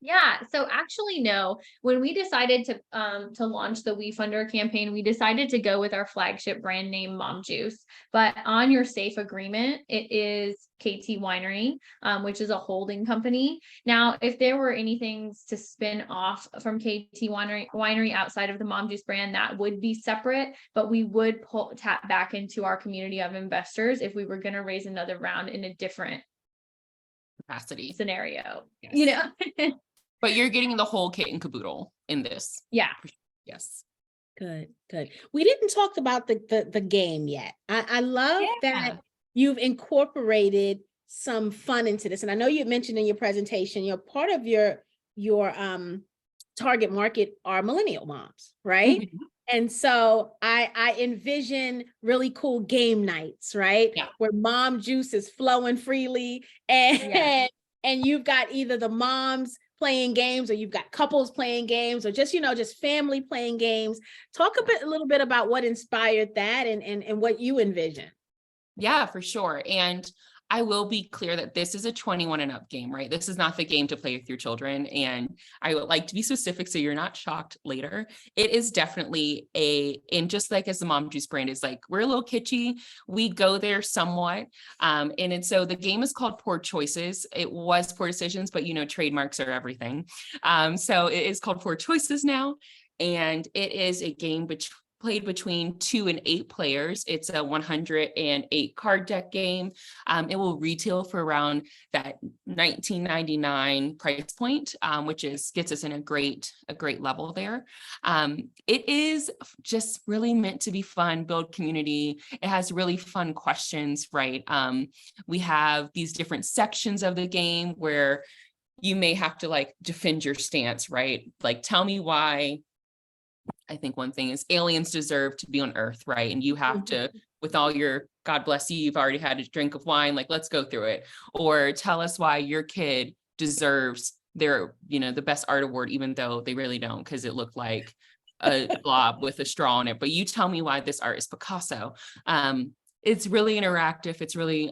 Yeah, so actually, no. When we decided to launch the We Funder campaign, we decided to go with our flagship brand name, MomJuice. But on your safe agreement, it is KT Winery, which is a holding company. Now, if there were anything to spin off from KT Winery outside of the MomJuice brand, that would be separate. But we would tap back into our community of investors if we were going to raise another round in a different capacity scenario. Yes. But you're getting the whole kit and caboodle in this. Yeah. Yes. Good. We didn't talk about the game yet. I love that you've incorporated some fun into this. And I know you mentioned in your presentation, part of your target market are millennial moms, right? And so I envision really cool game nights, right? Yeah. Where mom juice is flowing freely and Yeah. and you've got either the moms playing games or you've got couples playing games or just, just family playing games. Talk a little bit about what inspired that and what you envision. Yeah, for sure. And I will be clear that this is a 21 and up game, right? This is not the game to play with your children. And I would like to be specific so you're not shocked later. It is definitely and just like as the MomJuice brand is like, we're a little kitschy. We go there somewhat. So the game is called Poor Choices. It was Poor Decisions, but trademarks are everything. So it is called Poor Choices now. And it is a game played between 2 and 8 players. It's a 108 card deck game. It will retail for around that $19.99 price point, which gets us in a great level there. It is just really meant to be fun, build community. It has really fun questions, right? We have these different sections of the game where you may have to like defend your stance, right? Like, tell me why. I think one thing is aliens deserve to be on Earth, right? And you have to, with all your, God bless you, you've already had a drink of wine, like, let's go through it. Or tell us why your kid deserves their, the best art award, even though they really don't, because it looked like a blob with a straw in it. But you tell me why this art is Picasso. It's really interactive. It's really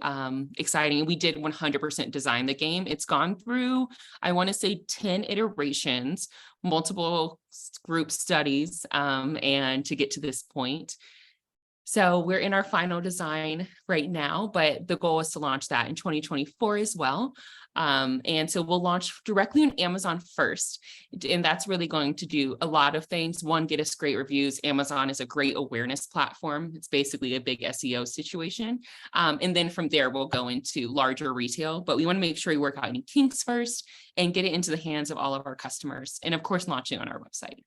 exciting. We did 100% design the game. It's gone through, I want to say 10 iterations, multiple group studies, and to get to this point. So we're in our final design right now, but the goal is to launch that in 2024 as well. And so we'll launch directly on Amazon first. And that's really going to do a lot of things. One, get us great reviews. Amazon is a great awareness platform. It's basically a big SEO situation. And then from there, we'll go into larger retail, but we want to make sure we work out any kinks first and get it into the hands of all of our customers. And of course, launching on our website.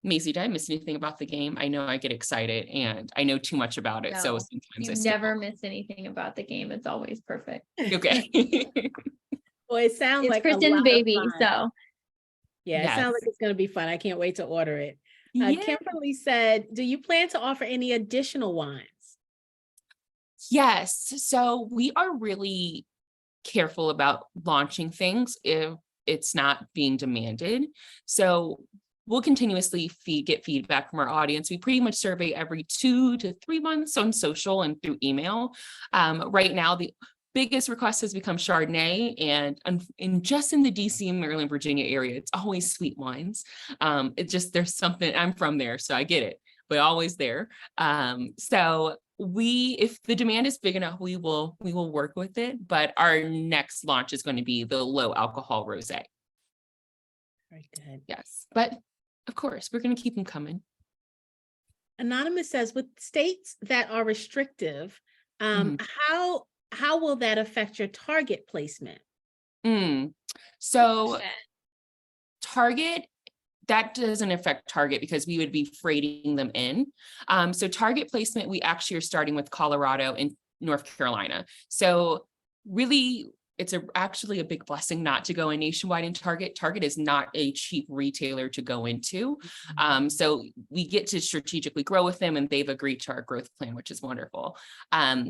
Maisie, did I miss anything about the game? I know I get excited and I know too much about it. So No, sometimes you never miss anything about the game. It's always perfect. Okay. Well, it sounds It's like Kristen's baby, so yeah, it sounds like it's going to be fun. I can't wait to order it. Yeah. Kimberly said, do you plan to offer any additional wines? Yes. So we are really careful about launching things if it's not being demanded. So we'll continuously get feedback from our audience. We pretty much survey every 2 to 3 months on social and through email. Right now, the biggest request has become Chardonnay, and just in the DC and Maryland, Virginia area, it's always sweet wines. There's something, I'm from there, so I get it, but always there. So if the demand is big enough, we will work with it, but our next launch is going to be the low alcohol rosé. Very good. Yes, but of course, we're going to keep them coming. Anonymous says, with states that are restrictive, Mhm. how will that affect your Target placement? So Target, that doesn't affect Target because we would be freighting them in. So Target placement, we actually are starting with Colorado and North Carolina. So really, it's actually a big blessing not to go in nationwide in Target. Target is not a cheap retailer to go into. So we get to strategically grow with them and they've agreed to our growth plan, which is wonderful.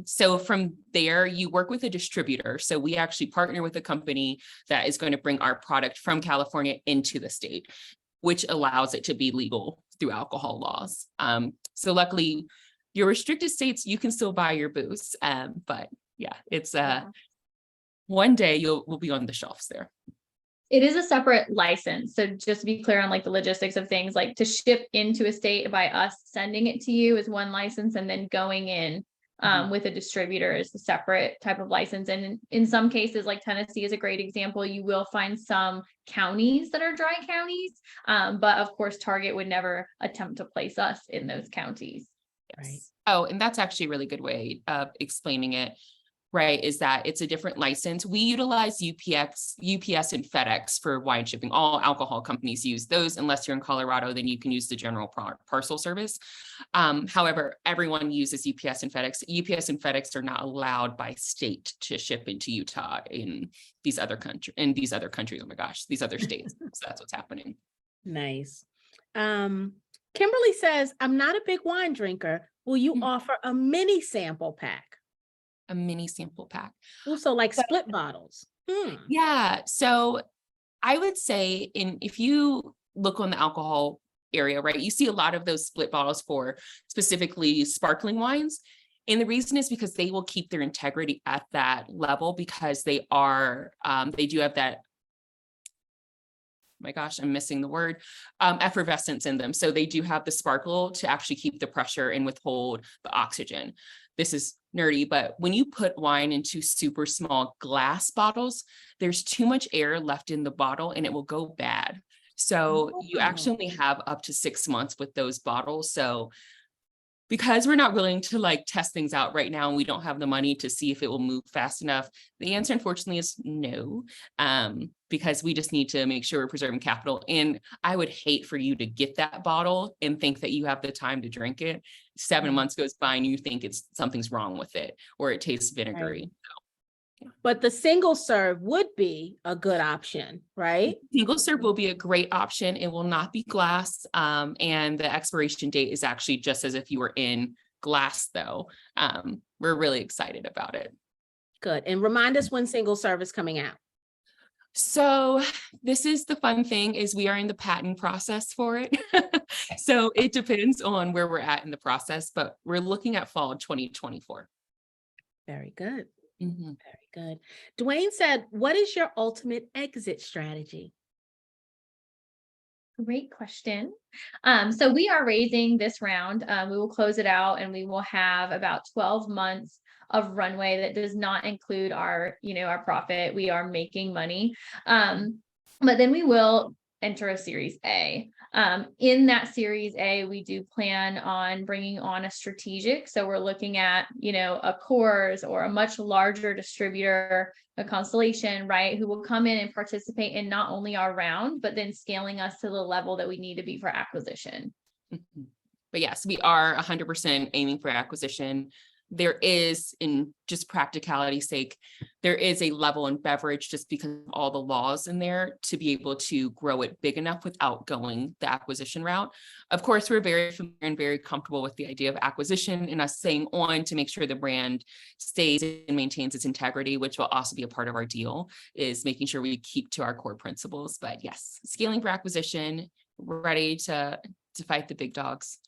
So from there, you work with a distributor. So we actually partner with a company that is going to bring our product from California into the state, which allows it to be legal through alcohol laws. So luckily, your restricted states, you can still buy your booze. But yeah, it's one day we'll be on the shelves there. it is a separate license. So just to be clear on like the logistics of things, like to ship into a state by us sending it to you is one license, and then going in with a distributor is a separate type of license. And in some cases, like Tennessee is a great example, you will find some counties that are dry counties. But of course, Target would never attempt to place us in those counties. Yes. Right. Oh, and that's actually a really good way of explaining it. Right, is that it's a different license. We utilize UPS and FedEx for wine shipping. All alcohol companies use those. Unless you're in Colorado, then you can use the general parcel service. However, everyone uses UPS and FedEx. UPS and FedEx are not allowed by state to ship into Utah in these other countries. Oh my gosh, these other states. So that's what's happening. Nice. Kimberly says, I'm not a big wine drinker. Will you Mhm. offer a mini sample pack? A mini sample pack. Also, like split bottles. Yeah. So I would say if you look on the alcohol area, right, you see a lot of those split bottles for specifically sparkling wines. And the reason is because they will keep their integrity at that level because they do have that, my gosh, I'm missing the word, effervescence in them. So they do have the sparkle to actually keep the pressure and withhold the oxygen. This is nerdy, but when you put wine into super small glass bottles, there's too much air left in the bottle and it will go bad. So you actually only have up to 6 months with those bottles. So because we're not willing to like test things out right now and we don't have the money to see if it will move fast enough, the answer unfortunately is no, because we just need to make sure we're preserving capital. And I would hate for you to get that bottle and think that you have the time to drink it. 7 months goes by and you think something's wrong with it or it tastes vinegary. But the single serve would be a good option, right? Single serve will be a great option. It will not be glass. And the expiration date is actually just as if you were in glass though. We're really excited about it. Good. And remind us when single serve is coming out. So this is the fun thing is we are in the patent process for it. So it depends on where we're at in the process, but we're looking at fall 2024. Very good. Mhm. Very good. Dwayne said, what is your ultimate exit strategy? Great question. So we are raising this round. We will close it out and we will have about 12 months of runway that does not include our profit. We are making money. But then we will enter a Series A. In that Series A, we do plan on bringing on a strategic. So we're looking at, a Coors or a much larger distributor, a Constellation, right, who will come in and participate in not only our round, but then scaling us to the level that we need to be for acquisition. But yes, we are 100% aiming for acquisition. There is, in just practicality's sake, there is a level in beverage just because of all the laws in there to be able to grow it big enough without going the acquisition route. Of course, we're very familiar and very comfortable with the idea of acquisition and us staying on to make sure the brand stays and maintains its integrity, which will also be a part of our deal, is making sure we keep to our core principles. But yes, scaling for acquisition, ready to fight the big dogs.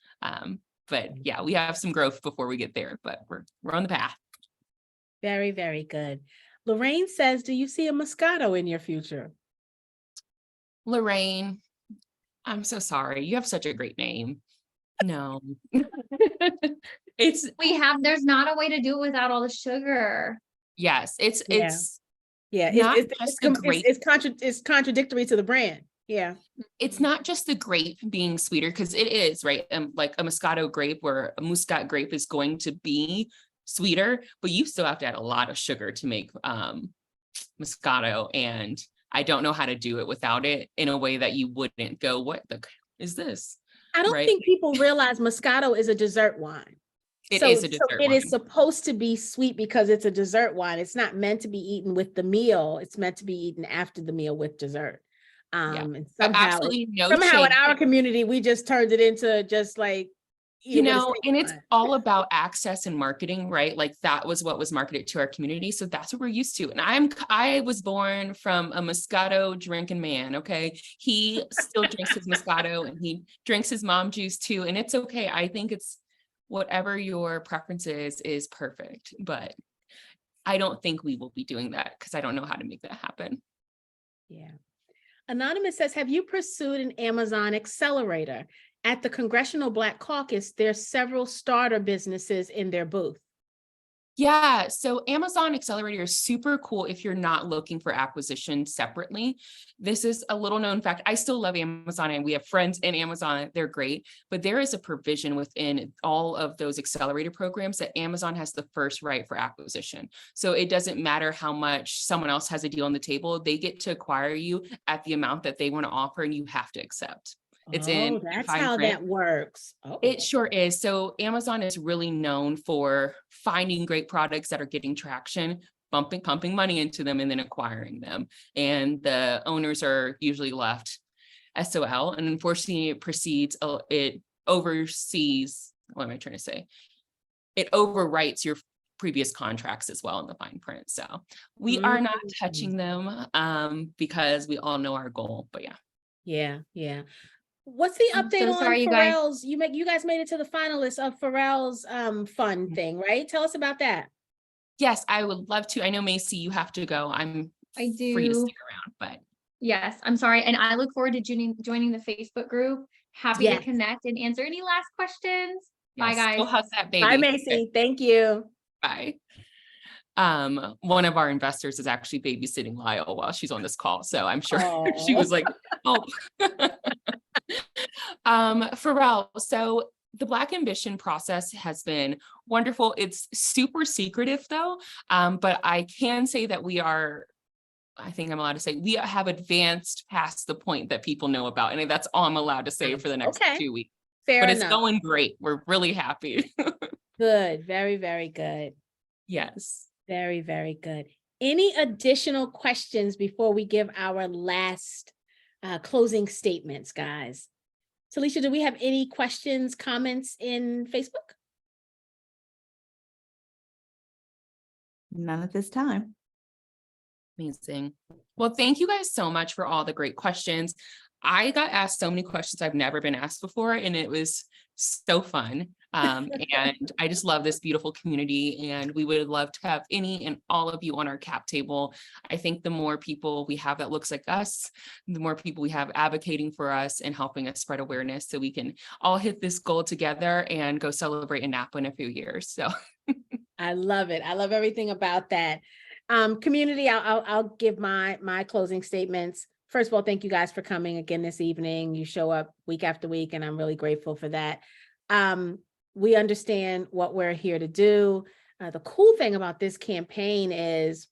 But yeah, we have some growth before we get there, but we're on the path. Very, very good. Lorraine says, do you see a Moscato in your future? Lorraine, I'm so sorry. You have such a great name. No. There's not a way to do it without all the sugar. Yes, it's not just it's contradictory to the brand. Yeah. It's not just the grape being sweeter, because it is, right? Like a Moscato grape or a Muscat grape is going to be sweeter, but you still have to add a lot of sugar to make Moscato. And I don't know how to do it without it in a way that you wouldn't go, what the is this? I don't think people realize Moscato is a dessert wine. It is a dessert wine. It is supposed to be sweet because it's a dessert wine. It's not meant to be eaten with the meal. It's meant to be eaten after the meal with dessert. And somehow in our community, we just turned it into just like, and it's all about access and marketing, right? Like that was what was marketed to our community. So that's what we're used to. And I was born from a Moscato drinking man. Okay. He still drinks his Moscato and he drinks his MomJuice too. And it's okay. I think it's whatever your preference is perfect, but I don't think we will be doing that because I don't know how to make that happen. Yeah. Anonymous says, have you pursued an Amazon accelerator? At the Congressional Black Caucus, there's several starter businesses in their booth. Yeah, so Amazon Accelerator is super cool if you're not looking for acquisition separately. This is a little known fact. I still love Amazon and we have friends in Amazon. They're great, but there is a provision within all of those accelerator programs that Amazon has the first right for acquisition. So it doesn't matter how much someone else has a deal on the table. They get to acquire you at the amount that they want to offer and you have to accept. That's how that works. It sure is. So Amazon is really known for finding great products that are getting traction, pumping money into them and then acquiring them. And the owners are usually left SOL. And unfortunately, it oversees, what am I trying to say? It overwrites your previous contracts as well in the fine print. So we are not touching them because we all know our goal, but yeah. Yeah, yeah. What's the I'm update so on sorry, you guys. Pharrell's? You guys made it to the finalists of Pharrell's fun thing, right? Tell us about that. Yes, I would love to. I know, Macy, you have to go. I'm I free to do. stick around, but Yes, I'm sorry. And I look forward to joining the Facebook group. Happy to Yes. connect and answer any last questions. Bye, yes, guys. go hug that baby. Bye, Macy. Thank you. Bye. One of our investors is actually babysitting Lyle while she's on this call. So I'm sure she was like, oh. Pharrell, so the Black Ambition process has been wonderful. It's super secretive though. But I can say that I think I'm allowed to say we have advanced past the point that people know about. And that's all I'm allowed to say for the next 2 weeks. Fair but enough. It's going great. We're really happy. Good. Very, very good. Yes. Very, very good. Any additional questions before we give our last closing statements, guys? Talisha, do we have any questions, comments in Facebook? None at this time. Amazing. Well, thank you guys so much for all the great questions. I got asked so many questions I've never been asked before, and it was so fun. And I just love this beautiful community, and we would love to have any and all of you on our cap table. I think the more people we have that looks like us, the more people we have advocating for us and helping us spread awareness so we can all hit this goal together and go celebrate in Napa in a few years. So I love it. I love everything about that. Community, I'll give my closing statements. First of all, thank you guys for coming again this evening. You show up week after week, and I'm really grateful for that. We understand what we're here to do. The cool thing about this campaign is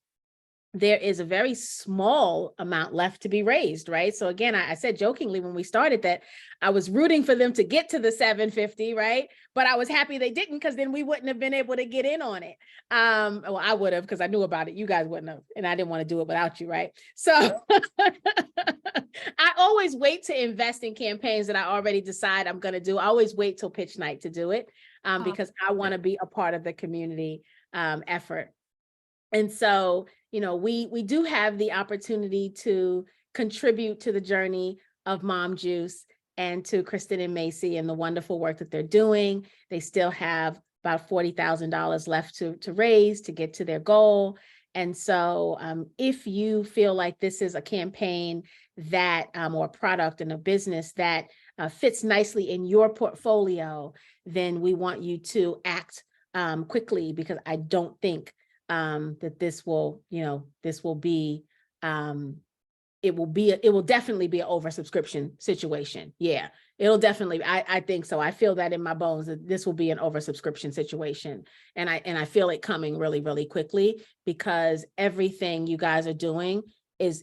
there is a very small amount left to be raised, right? So again, I said jokingly when we started that I was rooting for them to get to the 750, right? But I was happy they didn't, because then we wouldn't have been able to get in on it. Well, I would have, because I knew about it. You guys wouldn't have, and I didn't want to do it without you, right? So I always wait to invest in campaigns that I already decide I'm going to do. I always wait till pitch night to do it because I want to be a part of the community effort. And so, you know, we do have the opportunity to contribute to the journey of MomJuice and to Kristen and Macy and the wonderful work that they're doing. They still have about $40,000 left to raise to get to their goal. And so if you feel like this is a campaign that or a product and a business that fits nicely in your portfolio, then we want you to act quickly, because I don't think that this will, be, it will definitely be an oversubscription situation. Yeah, it'll definitely, I think so. I feel that in my bones that this will be an oversubscription situation. And I feel it coming really, really quickly, because everything you guys are doing is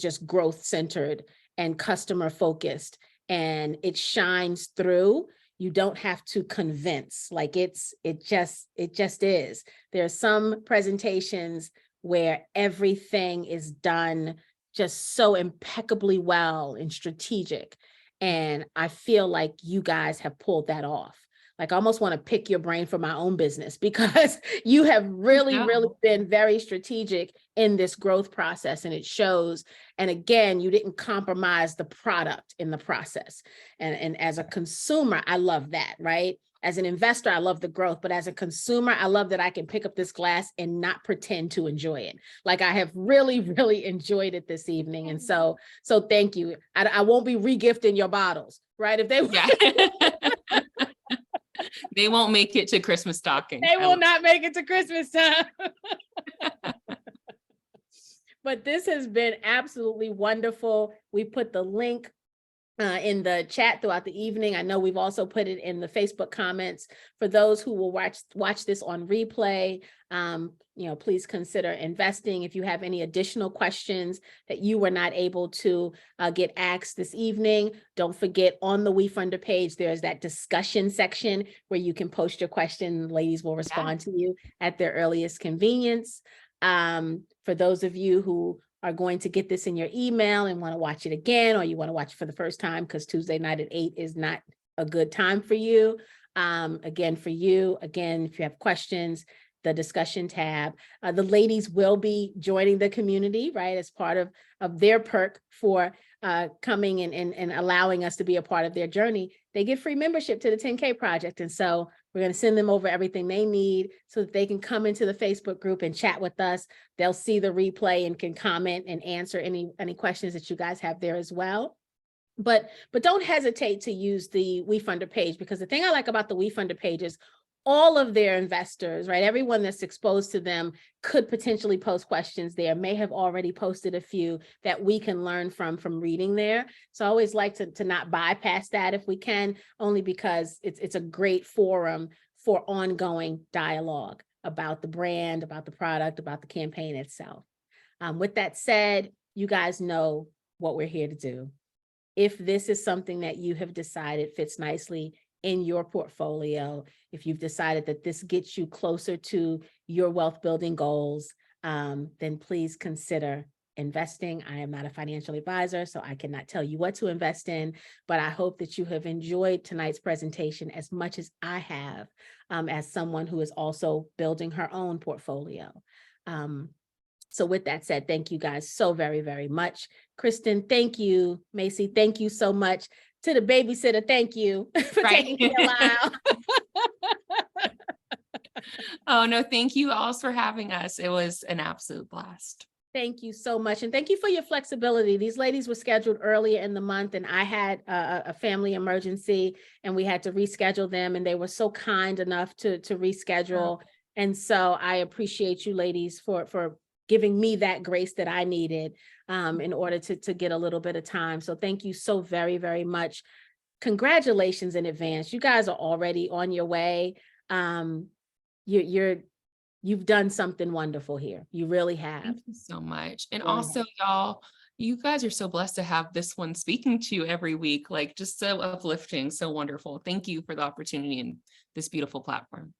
just growth centered and customer focused, and it shines through. You don't have to convince, like it just is. There's some presentations where everything is done just so impeccably well and strategic. And I feel like you guys have pulled that off. Like, I almost want to pick your brain for my own business, because you have really, really been very strategic in this growth process, and it shows. And again, you didn't compromise the product in the process. And as a consumer, I love that, right? As an investor, I love the growth, but as a consumer, I love that I can pick up this glass and not pretend to enjoy it. Like, I have really, really enjoyed it this evening. And so thank you. I won't be regifting your bottles, right? If they they won't make it to Christmas stocking. They will not make it to Christmas time. But this has been absolutely wonderful. We put the link in the chat throughout the evening. I know we've also put it in the Facebook comments. For those who will watch this on replay, please consider investing. If you have any additional questions that you were not able to get asked this evening, don't forget, on the WeFunder page, there's that discussion section where you can post your question. Ladies will respond to you at their earliest convenience. For those of you who are going to get this in your email and want to watch it again, or you want to watch it for the first time, because Tuesday night at 8 is not a good time for you. Again, if you have questions, the discussion tab, the ladies will be joining the community, right, as part of their perk for coming and allowing us to be a part of their journey. They get free membership to the 10K project. And so we're going to send them over everything they need so that they can come into the Facebook group and chat with us. They'll see the replay and can comment and answer any questions that you guys have there as well. But don't hesitate to use the WeFunder page, because the thing I like about the WeFunder page is all of their investors, right? Everyone that's exposed to them could potentially post questions there, may have already posted a few that we can learn from reading there. So I always like to not bypass that if we can, only because it's a great forum for ongoing dialogue about the brand, about the product, about the campaign itself. With that said, you guys know what we're here to do. If this is something that you have decided fits nicely in your portfolio, if you've decided that this gets you closer to your wealth building goals, then please consider investing. I am not a financial advisor, so I cannot tell you what to invest in, but I hope that you have enjoyed tonight's presentation as much as I have, as someone who is also building her own portfolio. So with that said, thank you guys so very, very much. Kristen, thank you. Macy, thank you so much. To the babysitter, thank you for taking me a while. Oh, no, thank you all for having us. It was an absolute blast. Thank you so much. And thank you for your flexibility. These ladies were scheduled earlier in the month, and I had a family emergency and we had to reschedule them, and they were so kind enough to reschedule. And so I appreciate you ladies for giving me that grace that I needed in order to get a little bit of time. So thank you so very, very much. Congratulations in advance. You guys are already on your way. You've done something wonderful here. You really have. Thank you so much. And Really also, y'all, you guys are so blessed to have this one speaking to you every week, like just so uplifting, so wonderful. Thank you for the opportunity and this beautiful platform.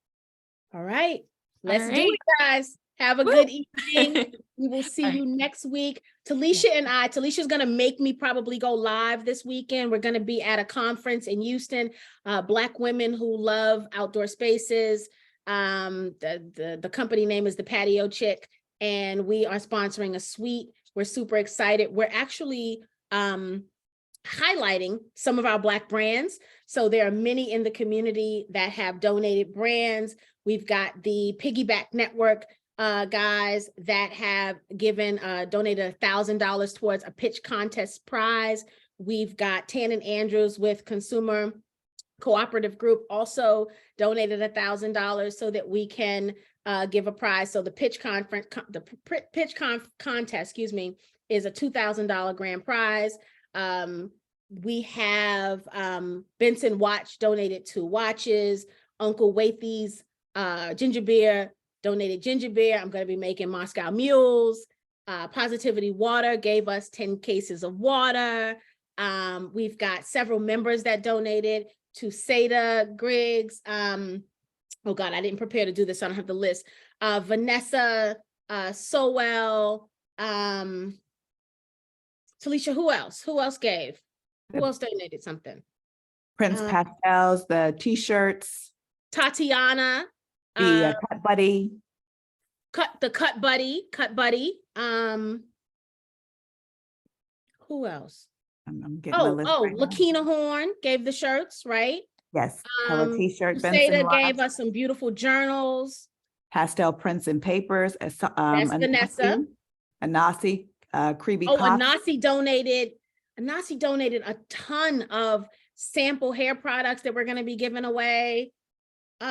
All right. Let's All do right. it, guys. Have a Woo! good evening. We will see All you next week. Talisha's going to make me probably go live this weekend. We're going to be at a conference in Houston, Black women who love outdoor spaces. The company name is the Patio Chick, and we are sponsoring a suite. We're super excited. We're actually highlighting some of our Black brands. So there are many in the community that have donated brands. We've got the Piggyback Network guys that have donated $1,000 towards a pitch contest prize. We've got Tannen Andrews with Consumer Cooperative Group also donated $1,000 so that we can give a prize. So the pitch contest, is a $2,000 grand prize. We have Benson Watch donated 2 watches. Uncle Waithy's ginger beer donated ginger beer. I'm going to be making Moscow Mules. Positivity Water gave us 10 cases of water. We've got several members that donated to Seda Griggs. Oh God, I didn't prepare to do this. So I don't have the list. Vanessa Sowell. Talisha, who else? Who else gave? Who else donated something? Prince Pastels, the t-shirts, Tatiana. the Cut Buddy. Cut Buddy. Who else? I'm getting my list right now. Lakina Horn gave the shirts, right? Yes, Hello T-shirt. Seda gave us some beautiful journals. Pastel prints and papers. That's Vanessa. Anasi, Creepy Anasi donated a ton of sample hair products that we're going to be giving away.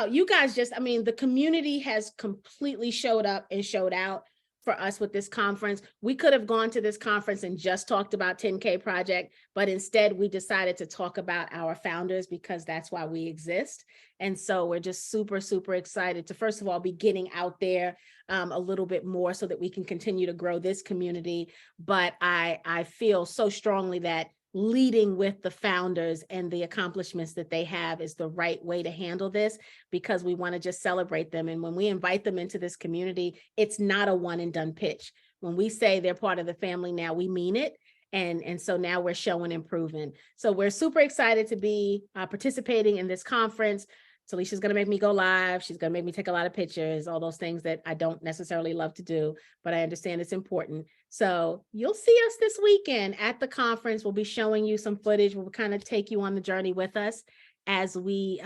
You guys the community has completely showed up and showed out for us with this conference. We could have gone to this conference and just talked about 10K Project, but instead we decided to talk about our founders because that's why we exist. And so we're just super, super excited to, first of all, be getting out there a little bit more so that we can continue to grow this community. But I feel so strongly that leading with the founders and the accomplishments that they have is the right way to handle this, because we want to just celebrate them. And when we invite them into this community, it's not a one and done pitch. When we say they're part of the family now, we mean it. And so now we're showing and proving. So we're super excited to be participating in this conference. Talisha's going to make me go live. She's going to make me take a lot of pictures, all those things that I don't necessarily love to do, but I understand it's important. So you'll see us this weekend at the conference. We'll be showing you some footage. We'll kind of take you on the journey with us as we,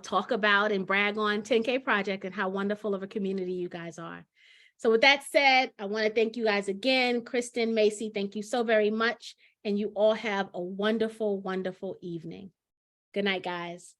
talk about and brag on 10K Project and how wonderful of a community you guys are. So with that said, I want to thank you guys again. Kristen, Macy, thank you so very much. And you all have a wonderful, wonderful evening. Good night, guys.